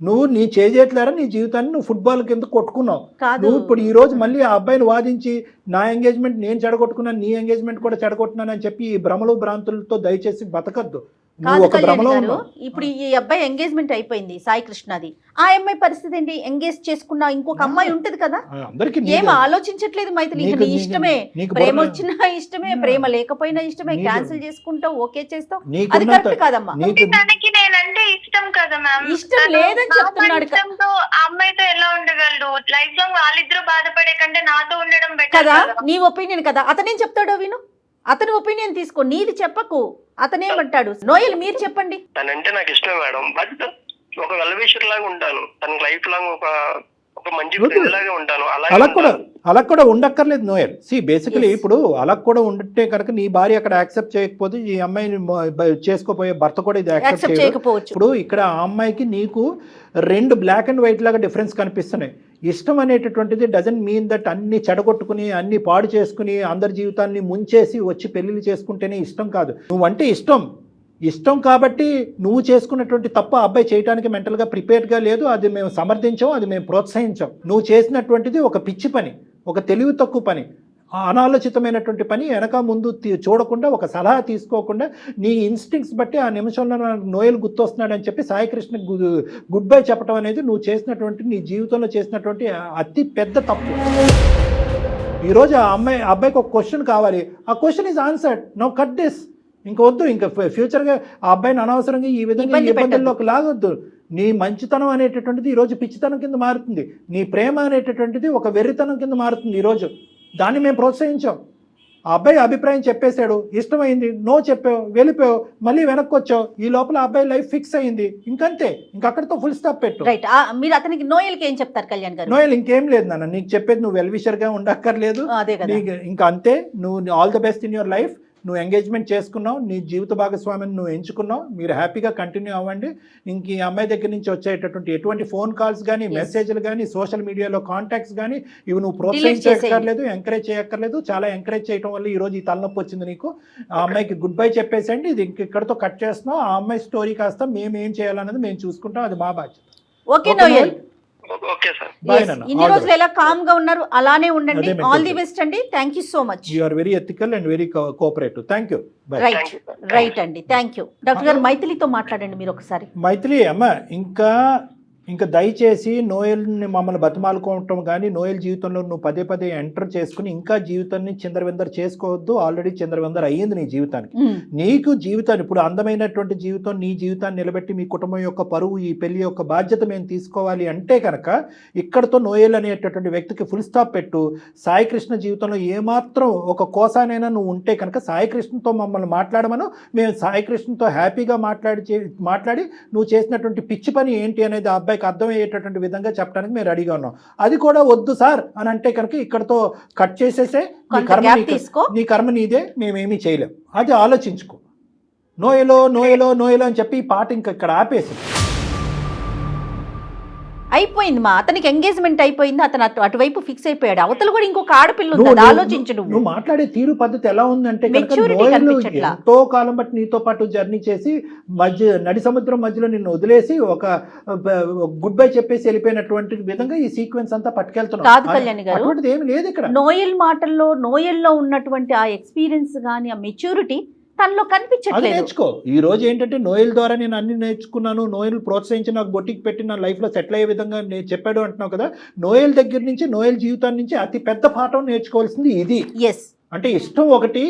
నువ్వు నీ చేజేట్లేరా నీ జీవితాన్ని నువ్వు ఫుట్బాల్ కింద కొట్టుకున్నావు. నువ్వు ఇప్పుడు ఈ రోజు మళ్ళీ ఆ అబ్బాయిని వాదించి నా ఎంగేజ్మెంట్ నేను చెడగొట్టుకున్నాను, నీ ఎంగేజ్మెంట్ కూడా చెడగొట్టున్నాను అని చెప్పి ఈ భ్రమలు భ్రాంతులతో దయచేసి బతకద్దు. కాదు కళ్యాణ్ గారు, ఇప్పుడు ఈ అబ్బాయి ఎంగేజ్మెంట్ అయిపోయింది సాయి కృష్ణది, ఆ అమ్మాయి పరిస్థితి ఏంటి? ఎంగేజ్ చేసుకున్న ఇంకొక అమ్మాయి ఉంటది కదా, ఏం ఆలోచించట్లేదు మైథిలి? నీ ఇష్టమే, ప్రేమ వచ్చినా ఇష్టమే, ప్రేమ లేకపోయినా ఇష్టమే, క్యాన్సిల్ చేసుకుంటావు, ఓకే చేస్తావు, అది కరెక్ట్ కాదమ్మా. తనకి నేనంటే ఇష్టం కదా మ్యామ్, ఇష్టం లేదని చెప్తున్నాడు ఆ అమ్మాయితో ఎలా ఉండగలడు? లైఫ్ లాంగ్ వాళ్ళిద్దరూ బాధపడే కంటే నాతో ఉండడం బెటర్ కదా. నీ ఒపీనియన్ కదా, అతనేం చెప్తాడో విను, అతని ఒపీనియన్ తీసుకో, నీది చెప్పకు. అతనేమంటాడు? నోయల్ మీరు చెప్పండి. తనంటే నాకు ఇష్టమే మేడం, బట్ ఒక వెల్విషర్ లాగా ఉంటాను, తన లైఫ్ లాంగ్ ఒక మంచి ఫ్రెండ్ లాగా ఉంటాను. అలా కూడా ఉండక్కర్లేదు నోయల్. బేసికలీ ఇప్పుడు అలా కూడా ఉంటే కనుక నీ భార్య అక్కడ యాక్సెప్ట్ చేయకపోతే ఈ అమ్మాయిని చేసుకోపోయే భర్త కూడా ఇది యాక్సెప్ట్ చేయకపోవచ్చు. ఇప్పుడు ఇక్కడ ఆ అమ్మాయికి నీకు రెండు బ్లాక్ అండ్ వైట్ లాగా డిఫరెన్స్ కనిపిస్తున్నాయి. ఇష్టం అనేటటువంటిది డజంట్ మీన్ దట్ అన్ని చెడగొట్టుకుని అన్ని పాడు చేసుకుని అందరి జీవితాన్ని ముంచేసి వచ్చి పెళ్లిళ్ళు చేసుకుంటేనే ఇష్టం కాదు. నువ్వంటే ఇష్టం కాబట్టి నువ్వు చేసుకున్నటువంటి తప్ప అబ్బాయి చేయడానికి మెంటల్గా ప్రిపేర్డ్గా లేదు, అది మేము సమర్థించాం, అది మేము ప్రోత్సహించాం. నువ్వు చేసినటువంటిది ఒక పిచ్చి పని, ఒక తెలివి తక్కువ పని, అనాలోచితమైనటువంటి పని. వెనక ముందు చూడకుండా, ఒక సలహా తీసుకోకుండా నీ ఇన్స్టింక్ట్స్ బట్టి ఆ నిమిషంలో నోయల్ గుర్తొస్తున్నాడు అని చెప్పి సాయి కృష్ణ గుడ్ బై చెప్పడం అనేది నువ్వు చేసినటువంటి, నీ జీవితంలో చేసినటువంటి అతి పెద్ద తప్పు. ఈరోజు ఆ అబ్బాయికి ఒక క్వశ్చన్ కావాలి, ఆ question is answered, no cut this. ఇంకొద్దు, ఇంకా ఫ్యూచర్గా ఆ అబ్బాయిని అనవసరంగా ఈ విధంగా ఇబ్బందుల్లోకి లాగొద్దు. నీ మంచితనం అనేటటువంటిది ఈరోజు పిచ్చితనం కింద మారుతుంది, నీ ప్రేమ అనేటటువంటిది ఒక వెర్రితనం కింద మారుతుంది. ఈరోజు దాన్ని మేము ప్రోత్సహించాం. ఆ అబ్బాయి అభిప్రాయం చెప్పేశాడు, ఇష్టమైంది, నో చెప్పావు, వెళ్ళిపోయావు, మళ్ళీ వెనక్కి వచ్చావు, ఈ లోపల అబ్బాయి లైఫ్ ఫిక్స్ అయింది, ఇంకంతే, ఇంకక్కడితో ఫుల్ స్టాప్ పెట్టు. రైట్. మీరు అతనికి నోయల్కి ఏం చెప్తారు కళ్యాణ్ గారు? నోయల్ ఇంకేం లేదు నాన్న, నీకు చెప్పేది నువ్వు వెల్విషర్గా ఉండక్కర్లేదు, ఇంకా అంతే. నువ్వు all the best in your life. నువ్వు ఎంగేజ్మెంట్ చేసుకున్నావు, నీ జీవిత భాగస్వామిని నువ్వు ఎంచుకున్నావు, మీరు హ్యాపీగా కంటిన్యూ అవ్వండి. ఇంక ఈ అమ్మాయి దగ్గర నుంచి వచ్చేటటువంటి ఎటువంటి ఫోన్ కాల్స్ కానీ, మెసేజ్లు కానీ, సోషల్ మీడియాలో కాంటాక్ట్స్ కానీ ఇవి నువ్వు ప్రోత్సహించక్కర్లేదు, ఎంకరేజ్ చేయక్కర్లేదు. చాలా ఎంకరేజ్ చేయడం వల్ల ఈరోజు ఈ తలనొప్పి వచ్చింది నీకు. ఆ అమ్మాయికి గుడ్ బై చెప్పేసండి, ఇది ఇక్కడితో కట్ చేస్తున్నాం. ఆ అమ్మాయి స్టోరీ కాస్త మేము ఏం చేయాలన్నది మేము చూసుకుంటాం, అది మా బాధ్యత. ఓకే నోయల్, ఇన్ని రోజులు ఎలా కామ్ గా ఉన్నారు అలానే ఉండండి. ఆల్ ది బెస్ట్ అండి. Thank you so much. You are very ethical and very cooperative. Thank you. Right అండి, థ్యాంక్ యూ. డాక్టర్ గారు మైథిలితో మాట్లాడండి మీరు ఒకసారి. మైథిలి అమ్మ, ఇంకా దయచేసి నోయల్ని మమ్మల్ని బతిమాలుకోవటం కానీ, నోయల్ జీవితంలో నువ్వు పదే పదే ఎంటర్ చేసుకుని ఇంకా జీవితాన్ని చిందరవిందర చేసుకోవద్దు. ఆల్రెడీ చిందరవిందర అయ్యింది నీ జీవితానికి. నీకు జీవితాన్ని ఇప్పుడు అందమైనటువంటి జీవితం, నీ జీవితాన్ని నిలబెట్టి మీ కుటుంబం యొక్క పరువు, ఈ పెళ్లి యొక్క బాధ్యత మేము తీసుకోవాలి అంటే కనుక ఇక్కడతో నోయల్ అనేటటువంటి వ్యక్తికి ఫుల్ స్టాప్ పెట్టు. సాయి కృష్ణ జీవితంలో ఏమాత్రం ఒక కోసానైనా నువ్వు ఉంటే కనుక సాయి కృష్ణతో మమ్మల్ని మాట్లాడమను. మేము సాయి కృష్ణతో హ్యాపీగా మాట్లాడి నువ్వు చేసినటువంటి పిచ్చి పని ఏంటి అనేది ఆ అబ్బాయికి అర్థమయ్యేటటువంటి విధంగా చెప్పడానికి మేము రెడీగా ఉన్నాం. అది కూడా వద్దు సార్ అని అంటే కనుక ఇక్కడతో కట్ చేసేసే, నీ కర్మ నీదే, మేమేమీ చేయలేం. అది ఆలోచించుకో. నోయలో అని చెప్పి ఈ పాట ఇంకా ఇక్కడ ఆపేసి అయిపోయింది. అతనికి ఎంగేజ్మెంట్ అయిపోయింది, అతను అటువైపు ఫిక్స్ అయిపోయాడు. అవతల కూడా ఇంకొక ఆడపిల్ల ఉంది, ఆలోచించు. నువ్వు మాట్లాడే తీరు పద్ధతి ఎలా ఉందంటే ఎంతో కాలం బట్టి నీతో పాటు జర్నీ చేసి నడి సముద్రం మధ్యలో నిన్ను వదిలేసి ఒక గుడ్ బై చెప్పేసి వెళ్ళిపోయినటువంటి విధంగా ఈ సీక్వెన్స్ అంతా పట్టుకెళ్తున్నావు. కాదు కళ్యాణ్ గారు, అటువంటిది ఏమి లేదు ఇక్కడ. నోయల్ మాటల్లో, నోయల్లో ఉన్నటువంటి ఆ ఎక్స్పీరియన్స్ కానీ, ఆ మెచ్యూరిటీ తనలో కనిపించట్లేదు. నేర్చుకో. ఈ రోజు ఏంటంటే నోయల్ ద్వారా నేను అన్ని నేర్చుకున్నాను, నోయల్ ప్రోత్సహించి నాకు బొట్టికి పెట్టి నా లైఫ్లో సెటిల్ అయ్యే విధంగా నేను చెప్పాడు అంటున్నావు కదా. నోయల్ దగ్గర నుంచి, నోయల్ జీవితాన్ని నుంచి అతి పెద్ద పాఠం నేర్చుకోవాల్సింది ఇది. అంటే ఇష్టం ఒకటి,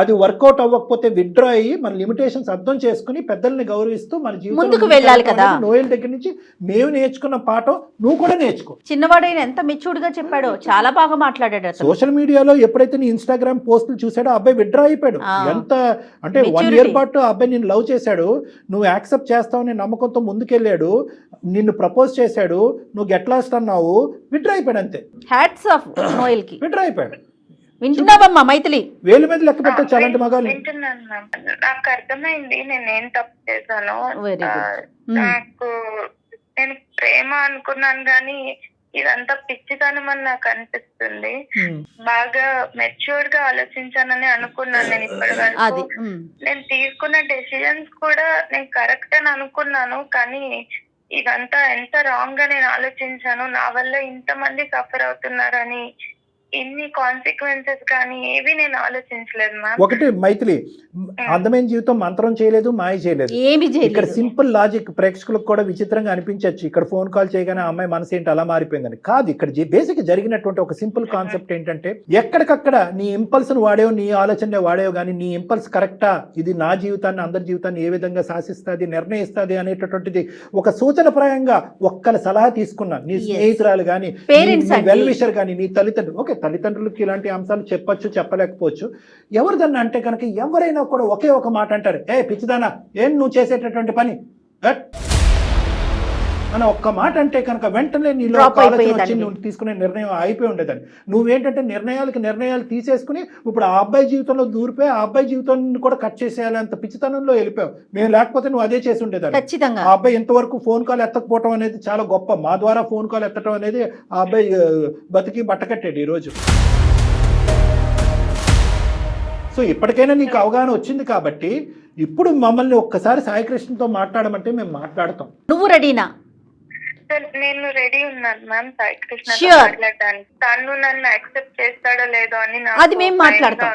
అది వర్కౌట్ అవ్వకపోతే విత్డ్రా అయ్యి మన లిమిటేషన్స్ అర్థం చేసుకుని పెద్దల్ని గౌరవిస్తూ మన జీవితంలో వెళ్ళాలి కదా. నోయల్ దగ్గర నుంచి మేము నేర్చుకున్న పాఠం నువ్వు కూడా నేర్చుకో. చిన్నవాడైన ఎంత మెచ్యూర్డ్ గా చెప్పాడో, చాలా బాగా మాట్లాడాడు. సోషల్ మీడియాలో ఎప్పుడైతే నీ ఇన్స్టాగ్రామ్ పోస్టులు చూసాడో అబ్బాయి విత్డ్రా అయిపోయాడు. ఎంత అంటే 1 year పాటు అబ్బాయి నిన్ను లవ్ చేశాడు, నువ్వు యాక్సెప్ట్ చేస్తావని నమ్మకంతో ముందుకెళ్ళాడు, నిన్ను ప్రపోజ్ చేశాడు, నువ్వు గెట్ లాస్ట్ అన్నావు, విత్డ్రా అయిపోయాడు అంతే. హ్యాట్స్ ఆఫ్ నోయల్ కి. విత్డ్రా అయిపోయాడు. వింటున్నావమ్మా మైథిలి? వేలు మీద లెక్క పెట్టచ్చు అలాంటి మగాళ్ళు. వింటున్నాను మ్యామ్. నాకు అర్థమైంది నేనేం తప్పు చేశాను. Very good. నాకు నేను ప్రేమ అనుకున్నాను కానీ ఇదంతా పిచ్చితనం అని నాకు అనిపిస్తుంది. బాగా మెచ్యూర్డ్ గా ఆలోచించానని అనుకున్నాను నేను ఇప్పటి వరకు. నేను తీసుకున్న డెసిజన్స్ కూడా నేను కరెక్ట్ అని అనుకున్నాను, కానీ ఇదంతా ఎంత రాంగ్ గా నేను ఆలోచించాను. నా వల్ల ఇంతమంది సఫర్ అవుతున్నారని, ఇన్ని కాన్సిక్వెన్సెస్ కానీ ఏవి నేను ఆలోచించలేదు మ్యామ్. ఒకటి మైథిలి, అందమైన జీవితం మంత్రం చేయలేదు, మాయ చేయలేదు. ఏమి ఇక్కడ సింపుల్ లాజిక్ ప్రేక్షకులకు కూడా విచిత్రంగా అనిపించవచ్చు. ఇక్కడ ఫోన్ కాల్ చేయగానే అమ్మాయి మనసు ఏంటి అలా మారిపోయిందని కాదు. ఇక్కడ బేసిక్ జరిగినటువంటి ఒక సింపుల్ కాన్సెప్ట్ ఏంటంటే, ఎక్కడికక్కడ నీ ఇంపల్స్ ను వాడేవు, నీ ఆలోచన వాడేవు, కానీ నీ ఇంపల్స్ కరెక్టా, ఇది నా జీవితాన్ని అందరి జీవితాన్ని ఏ విధంగా శాసిస్తుంది, నిర్ణయిస్తుంది అనేటటువంటిది ఒక సూచనప్రాయంగా ఒక్కల సలహా తీసుకున్నా. నీ స్నేహితురాలు కానీ, వెల్ విషర్ కానీ, నీ తల్లిదండ్రులు. ఓకే, తల్లిదండ్రులకి ఇలాంటి అంశాలు చెప్పొచ్చు, చెప్పలేకపోవచ్చు. ఎవరిదన్నా అంటే కనుక ఎవరైనా కూడా ఒకే ఒక మాట అంటారు, ఏ పిచ్చిదానా ఏం నువ్వు చేసేటటువంటి పని అని ఒక్క మాట అంటే కనుక వెంటనే నీలో ఆలోచన వచ్చి నువ్వు తీసుకునే నిర్ణయం అయిపోయి ఉండేదని. నువ్వేంటంటే నిర్ణయాలు తీసేసుకుని ఇప్పుడు ఆ అబ్బాయి జీవితంలో దూరిపోయి ఆ అబ్బాయి జీవితాన్ని కూడా కట్ చేసేయాలంత పిచ్చితనంలో వెళ్ళిపోయావు. మేము లేకపోతే నువ్వు అదే చేసి ఉండేదాన్ని. ఆ అబ్బాయి ఇంతవరకు ఫోన్ కాల్ ఎత్తకపోవడం అనేది చాలా గొప్ప. మా ద్వారా ఫోన్ కాల్ ఎత్తడం అనేది ఆ అబ్బాయి బతికి బట్టకట్టాడు ఈరోజు. సో ఇప్పటికైనా నీకు అవగాహన వచ్చింది కాబట్టి ఇప్పుడు మమ్మల్ని ఒక్కసారి సాయికృష్ణతో మాట్లాడమంటే మేము మాట్లాడతాం. నువ్వు రెడీనా? నేను రెడీ ఉన్నాను మ్యామ్ సాయికృష్ణ మాట్లాడడానికి. తను నన్ను యాక్సెప్ట్ చేస్తాడో లేదో అని అది మేము మాట్లాడతాం.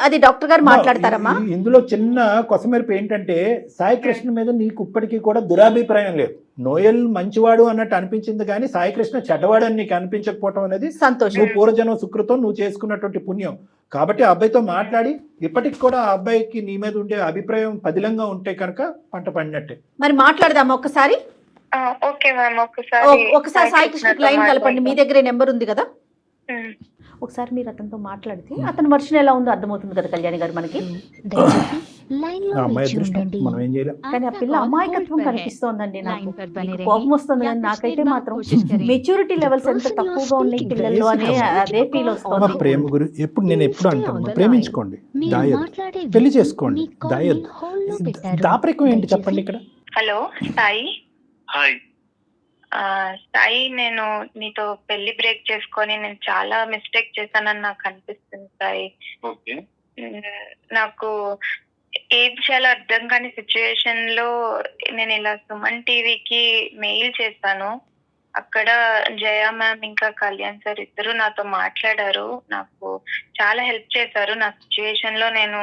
అది డాక్టర్ గారు మాట్లాడతారమ్మా. ఇందులో చిన్న కొసమెరుపు ఏంటంటే, సాయికృష్ణ మీద నీకు ఇప్పటికీ కూడా దురాభిప్రాయం లేదు. నోయల్ మంచివాడు అన్నట్టు అనిపించింది కానీ సాయికృష్ణ చెడ్డవాడు అని నీకు అనిపించకపోవడం అనేది సంతోషం. నువ్వు పూర్వజన్మ సుకృతం, నువ్వు చేసుకున్నటువంటి పుణ్యం. కాబట్టి ఆ అబ్బాయితో మాట్లాడి ఇప్పటికి కూడా ఆ అబ్బాయికి నీ మీద ఉండే అభిప్రాయం పదిలంగా ఉంటే కనుక పంట పడినట్టే. మరి మాట్లాడదామా ఒకసారి? Okay ma'am. ఒకసారి సాయికృష్ణకి లైన్ కలపండి. మీ దగ్గరే నెంబర్ ఉంది కదా, ఒకసారి మీరు అతనితో మాట్లాడితే అతని వర్షన్ ఎలా ఉందో అర్థమవుతుంది కదా కళ్యాణి గారు మనకి. కానీ ఆ పిల్ల అమాయకత్వం కనిపిస్తోందండి. నాకు కోపం వస్తుంది కానీ నాకైతే మాత్రం మెచ్యూరిటీ లెవెల్స్ ఎంత తక్కువగా ఉన్నాయి పిల్లల్లో అనే అదే ఫీల్ వస్తుంది. ప్రేమ గురి నేను ఎప్పుడు అంటాను, ప్రేమించుకోండి, దాయద్దు, పెళ్లి చేసుకోండి, దాయద్దు. దాపరికం ఏంటి చెప్పండి ఇక్కడ. హలో సాయి. హాయ్ సాయి, నేను నీతో పెళ్లి బ్రేక్ చేసుకొని నేను చాలా మిస్టేక్ చేశానని నాకు అనిపిస్తుంది సాయి. నాకు ఏం చాలా అర్థం కాని సిచ్యువేషన్ లో నేను ఇలా సుమన్ టీవీకి మెయిల్ చేశాను. అక్కడ జయ మ్యామ్ ఇంకా కళ్యాణ్ సార్ ఇద్దరు నాతో మాట్లాడారు, నాకు చాలా హెల్ప్ చేశారు. నా సిచ్యువేషన్ లో నేను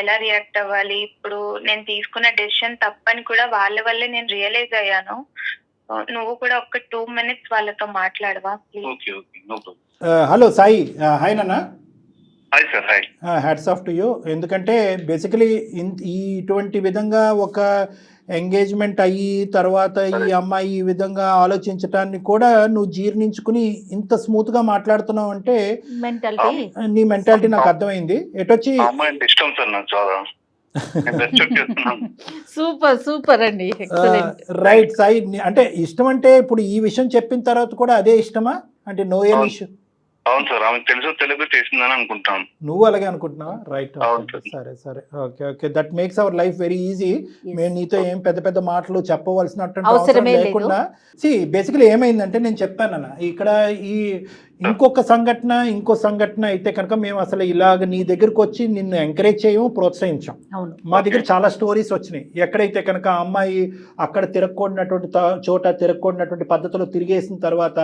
ఎలా రియాక్ట్ అవ్వాలి, ఇప్పుడు నేను తీసుకున్న డెసిషన్ తప్పని కూడా వాళ్ళ వల్లే నేను రియలైజ్ అయ్యాను. నువ్వు కూడా ఒక 2 minutes వాళ్ళతో మాట్లాడవా ప్లీజ్? హలో సాయి. హాయ్ నాన్న. Hi sir. Hi. Hats off to you. ఎందుకంటే బేసికలీ ఇటువంటి విధంగా ఒక ఎంగేజ్మెంట్ అయ్యి తర్వాత ఈ అమ్మాయి ఈ విధంగా ఆలోచించటాన్ని కూడా నువ్వు జీర్ణించుకుని ఇంత స్మూత్ గా మాట్లాడుతున్నావు అంటే నీ మెంటాలిటీ నాకు అర్థమైంది. ఎటొచ్చి ఇష్టం సార్ నాకు చాలా. సూపర్ అండి. రైట్ సాయి. అంటే ఇష్టం అంటే ఇప్పుడు ఈ విషయం చెప్పిన తర్వాత కూడా అదే ఇష్టమా అంటే నో ఎన్ ఇష్యూ? అవును సార్, ఆమెకు తెలుగు చేసిందని అనుకుంటాను. నువ్వు అలాగే అనుకుంటున్నావా? రైట్. సరే. Okay. That makes our life very easy. మేము నీతో ఏం పెద్ద మాటలు చెప్పవలసినటువంటి అవసరం లేకుండా. బేసికలీ ఏమైందంటే నేను చెప్పానన్న ఇక్కడ ఇంకో సంఘటన అయితే కనుక మేము అసలు ఇలాగ నీ దగ్గరకు వచ్చి నిన్ను ఎంకరేజ్ చేయము, ప్రోత్సహించాం. మా దగ్గర చాలా స్టోరీస్ వచ్చినాయి. ఎక్కడైతే కనుక ఆ అమ్మాయి అక్కడ తిరగకూడనటువంటి చోట తిరగకూడనటువంటి పద్ధతిలో తిరిగేసిన తర్వాత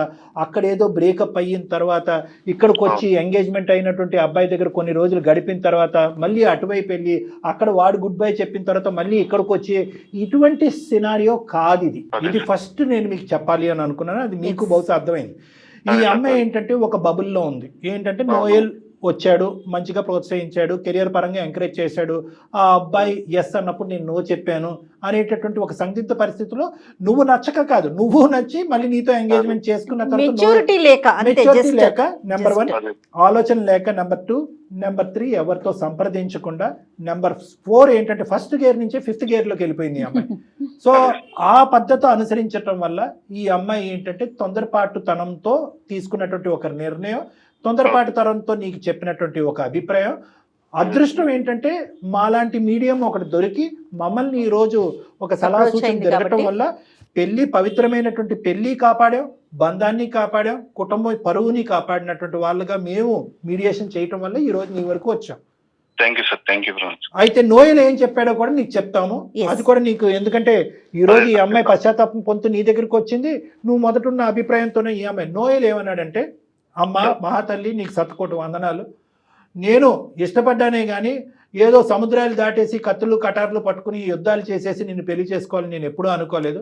అక్కడ ఏదో బ్రేకప్ అయిన తర్వాత ఇక్కడికి వచ్చి ఎంగేజ్మెంట్ అయినటువంటి అబ్బాయి దగ్గర కొన్ని రోజులు గడిపిన తర్వాత మళ్ళీ అటువైపు వెళ్ళి అక్కడ వాడు గుడ్ బై చెప్పిన తర్వాత మళ్ళీ ఇక్కడికి వచ్చి ఇటువంటి సినారియో కాదు ఇది ఫస్ట్ నేను మీకు చెప్పాలి అని అనుకున్నాను. అది మీకు బహుశా అర్థమైంది. ఈ అమ్మాయి ఏంటంటే ఒక బబుల్లో ఉంది. ఏంటంటే నోయల్ వచ్చాడు, మంచిగా ప్రోత్సహించాడు, కెరియర్ పరంగా ఎంకరేజ్ చేశాడు. ఆ అబ్బాయి ఎస్ అన్నప్పుడు నేను నో చెప్పాను అనేటటువంటి ఒక సందిగ్ధ పరిస్థితిలో నువ్వు నచ్చక కాదు, నువ్వు నచ్చి మళ్ళీ నీతో ఎంగేజ్మెంట్ చేసుకున్న తర్వాత మెచ్యూరిటీ లేక నెంబర్ 1 ఆలోచన లేక, నెంబర్ 2, నెంబర్ 3 ఎవరితో సంప్రదించకుండా, నెంబర్ 4 ఏంటంటే ఫస్ట్ గేర్ నుంచి 5th గేర్లోకి వెళ్ళిపోయింది ఈ అమ్మాయి. సో ఆ పద్ధతి అనుసరించడం వల్ల ఈ అమ్మాయి ఏంటంటే తొందరపాటుతనంతో తీసుకున్నటువంటి ఒక నిర్ణయం, తొందరపాటు తరంతో నీకు చెప్పినటువంటి ఒక అభిప్రాయం. అదృష్టం ఏంటంటే మాలాంటి మీడియం ఒకటి దొరికి మమ్మల్ని ఈ రోజు ఒక సలహా సూచన జరగటం వల్ల పెళ్లి పవిత్రమైనటువంటి పెళ్లి కాపాడాం, బంధాన్ని కాపాడాం, కుటుంబ పరువుని కాపాడినటువంటి వాళ్ళుగా మేము మీడియేషన్ చేయటం వల్ల ఈ రోజు నీ వరకు వచ్చాం. Thank you sir, thank you very much. అయితే నోయల్ ఏం చెప్పాడో కూడా నీకు చెప్తాము. అది కూడా నీకు, ఎందుకంటే ఈ రోజు ఈ అమ్మాయి పశ్చాత్తాపం పొందుతూ నీ దగ్గరికి వచ్చింది, నువ్వు మొదటున్న అభిప్రాయంతోనే ఈ అమ్మాయి. నోయల్ ఏమన్నాడంటే, అమ్మ మహాతల్లి నీకు సత్కోటి వందనాలు, నేను ఇష్టపడ్డానే కానీ ఏదో సముద్రాలు దాటేసి కత్తులు కటార్లు పట్టుకుని యుద్ధాలు చేసేసి నిన్ను పెళ్లి చేసుకోవాలని నేను ఎప్పుడూ అనుకోలేదు.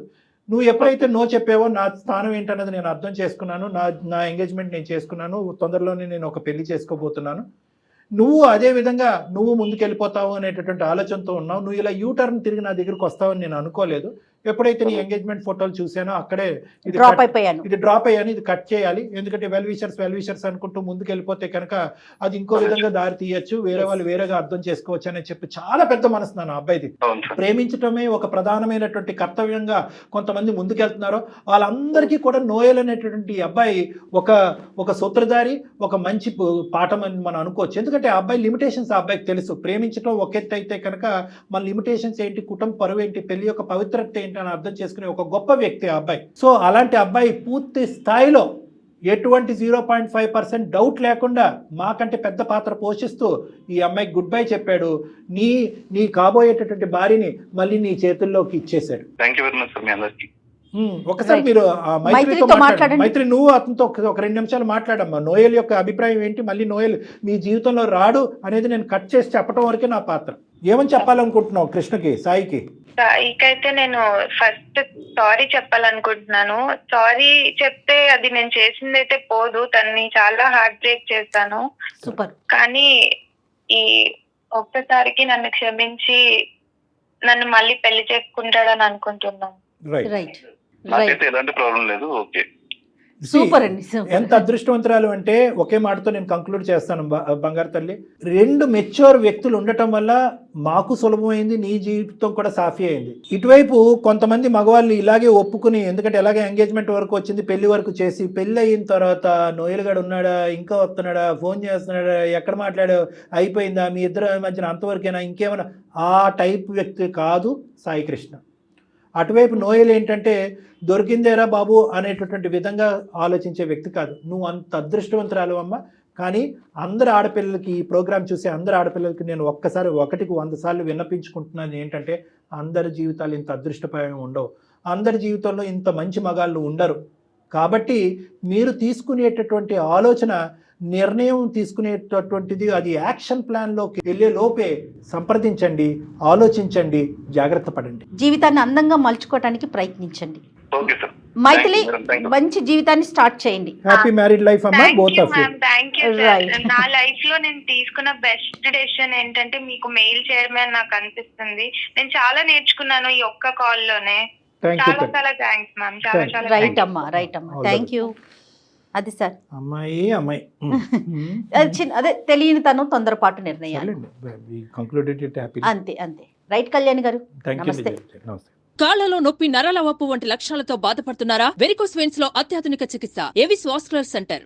నువ్వు ఎప్పుడైతే నో చెప్పావో నా స్థానం ఏంటన్నది నేను అర్థం చేసుకున్నాను. నా ఎంగేజ్మెంట్ నేను చేసుకున్నాను, తొందరలోనే నేను ఒక పెళ్లి చేసుకోబోతున్నాను. నువ్వు అదే విధంగా నువ్వు ముందుకెళ్ళిపోతావు అనేటటువంటి ఆలోచనతో ఉన్నావు. నువ్వు ఇలా యూటర్న్ తిరిగి నా దగ్గరికి వస్తావని నేను అనుకోలేదు. ఎప్పుడైతే నీ ఎంగేజ్మెంట్ ఫోటోలు చూసానో అక్కడే ఇది డ్రాప్ అయ్యాను, ఇది కట్ చేయాలి. ఎందుకంటే వెల్ విషర్స్ అనుకుంటూ ముందుకు వెళ్ళిపోతే కనుక అది ఇంకో విధంగా దారి తీయచ్చు, వేరే వాళ్ళు వేరేగా అర్థం చేసుకోవచ్చు అని చెప్పి చాలా పెద్ద మనసు నా అబ్బాయిది. ప్రేమించటమే ఒక ప్రధానమైనటువంటి కర్తవ్యంగా కొంతమంది ముందుకెళ్తున్నారో వాళ్ళందరికీ కూడా నోయల్ అనేటటువంటి అబ్బాయి ఒక సూత్రధారి, ఒక మంచి పాఠం అని మనం అనుకోవచ్చు. ఎందుకంటే ఆ అబ్బాయి లిమిటేషన్స్ ఆ అబ్బాయికి తెలుసు. ప్రేమించడం ఒక ఎత్తు అయితే కనుక మన లిమిటేషన్స్ ఏంటి, కుటుంబ పరువు ఏంటి, పెళ్లి యొక్క పవిత్రత ఏంటి అని అర్థం చేసుకునే ఒక గొప్ప వ్యక్తి ఆ అబ్బాయి. సో అలాంటి అబ్బాయి పూర్తి స్థాయిలో ఎటువంటి 0.5% డౌట్ లేకుండా మాకంటే పెద్ద పాత్ర పోషిస్తూ ఈ అమ్మాయికి గుడ్ బై చెప్పాడు. నీ కాబోయేటటువంటి భార్యని మళ్ళీ నీ చేతుల్లోకి ఇచ్చేశాడు. Thank you very much sir మీ అందరికి. ఒకసారి మీరు మైత్రితో మాట్లాడండి. మైత్రి నువ్వు అతనితో ఒక 2 నిమిషాలు మాట్లాడమ్మా. నోయల్ యొక్క అభిప్రాయం ఏంటి, మళ్ళీ నోయల్ మీ జీవితంలో రాడు అనేది నేను కట్ చేసి చెప్పడం వరకే నా పాత్ర. ఏమని చెప్పాలనుకుంటున్నావు కృష్ణకి, సాయికి? సాయికైతే నేను ఫస్ట్ సారీ చెప్పాలనుకుంటున్నాను. సారీ చెప్తే అది నేను చేసింది అయితే పోదు, తన్ని చాలా హార్ట్ బ్రేక్ చేశాను. కానీ ఈ ఒక్కసారికి నన్ను క్షమించి నన్ను మళ్ళీ పెళ్లి చేసుకుంటాడని అనుకుంటున్నాను. రైట్. నాకైతే ఎలాంటి ప్రాబ్లం లేదు. ఓకే, సూపర్ అండి. ఎంత అదృష్టవంతురాలు అంటే ఒకే మాటతో నేను కంక్లూడ్ చేస్తాను బంగారు తల్లి. 2 మెచ్యూర్ వ్యక్తులు ఉండటం వల్ల మాకు సులభమైంది, నీ జీవితం కూడా సాఫీ అయింది. ఇటువైపు కొంతమంది మగవాళ్ళు ఇలాగే ఒప్పుకుని, ఎందుకంటే ఎలాగే ఎంగేజ్మెంట్ వరకు వచ్చింది, పెళ్లి వరకు చేసి పెళ్లి అయిన తర్వాత నోయల్ గడు ఉన్నాడా, ఇంకా వస్తున్నాడా, ఫోన్ చేస్తున్నాడా, ఎక్కడ మాట్లాడావు, అయిపోయిందా, మీ ఇద్దరు మధ్యన అంతవరకైనా, ఇంకేమైనా, ఆ టైప్ వ్యక్తి కాదు సాయి కృష్ణ. అటువైపు నోయల్ ఏంటంటే దొరికిందేరా బాబు అనేటటువంటి విధంగా ఆలోచించే వ్యక్తి కాదు. నువ్వు అంత అదృష్టవంతురాలు అమ్మ. కానీ అందరు ఆడపిల్లలకి, ఈ ప్రోగ్రాం చూసే అందరు ఆడపిల్లలకి నేను ఒకటికి 100 సార్లు విన్నపించుకుంటున్నాను ఏంటంటే, అందరి జీవితాలు ఇంత అదృష్టపరం ఉండవు, అందరి జీవితంలో ఇంత మంచి మగాళ్ళు ఉండరు. కాబట్టి మీరు తీసుకునేటటువంటి ఆలోచన, నిర్ణయం తీసుకునేటటువంటిది అది యాక్షన్ ప్లాన్లోకి వెళ్ళే లోపే సంప్రదించండి, ఆలోచించండి, జాగ్రత్త పడండి, జీవితాన్ని అందంగా మలుచుకోవడానికి ప్రయత్నించండి. మైథిలి, మంచి జీవితాన్ని స్టార్ట్ చేయండి. హ్యాపీ మ్యారీడ్ లైఫ్ అమ్మా, both of you. Thank you sir. నా లైఫ్ లో నేను తీసుకున్న బెస్ట్ డెసిషన్ ఏంటంటే మీకు మెయిల్ చేయడమే నాకు అనిపిస్తుంది. నేను చాలా నేర్చుకున్నాను ఈ ఒక్క కాల్ లోనే. చాలా చాలా థాంక్స్ మ్యామ్. చాలా రైట్ అమ్మా. థాంక్యూ. అది సార్ అమ్మాయి అదే తెలియని తను తొందరపాటు నిర్ణయాలు. అంతే. రైట్ కళ్యాణ్ గారు, నమస్తే. కాళ్లలో నొప్పి, నరాల వాపు వంటి లక్షణాలతో బాధపడుతున్నారా? వెరికోస్ వెయిన్స్ లో అత్యాధునిక చికిత్స ఏవిస్ వాస్కులర్ సెంటర్.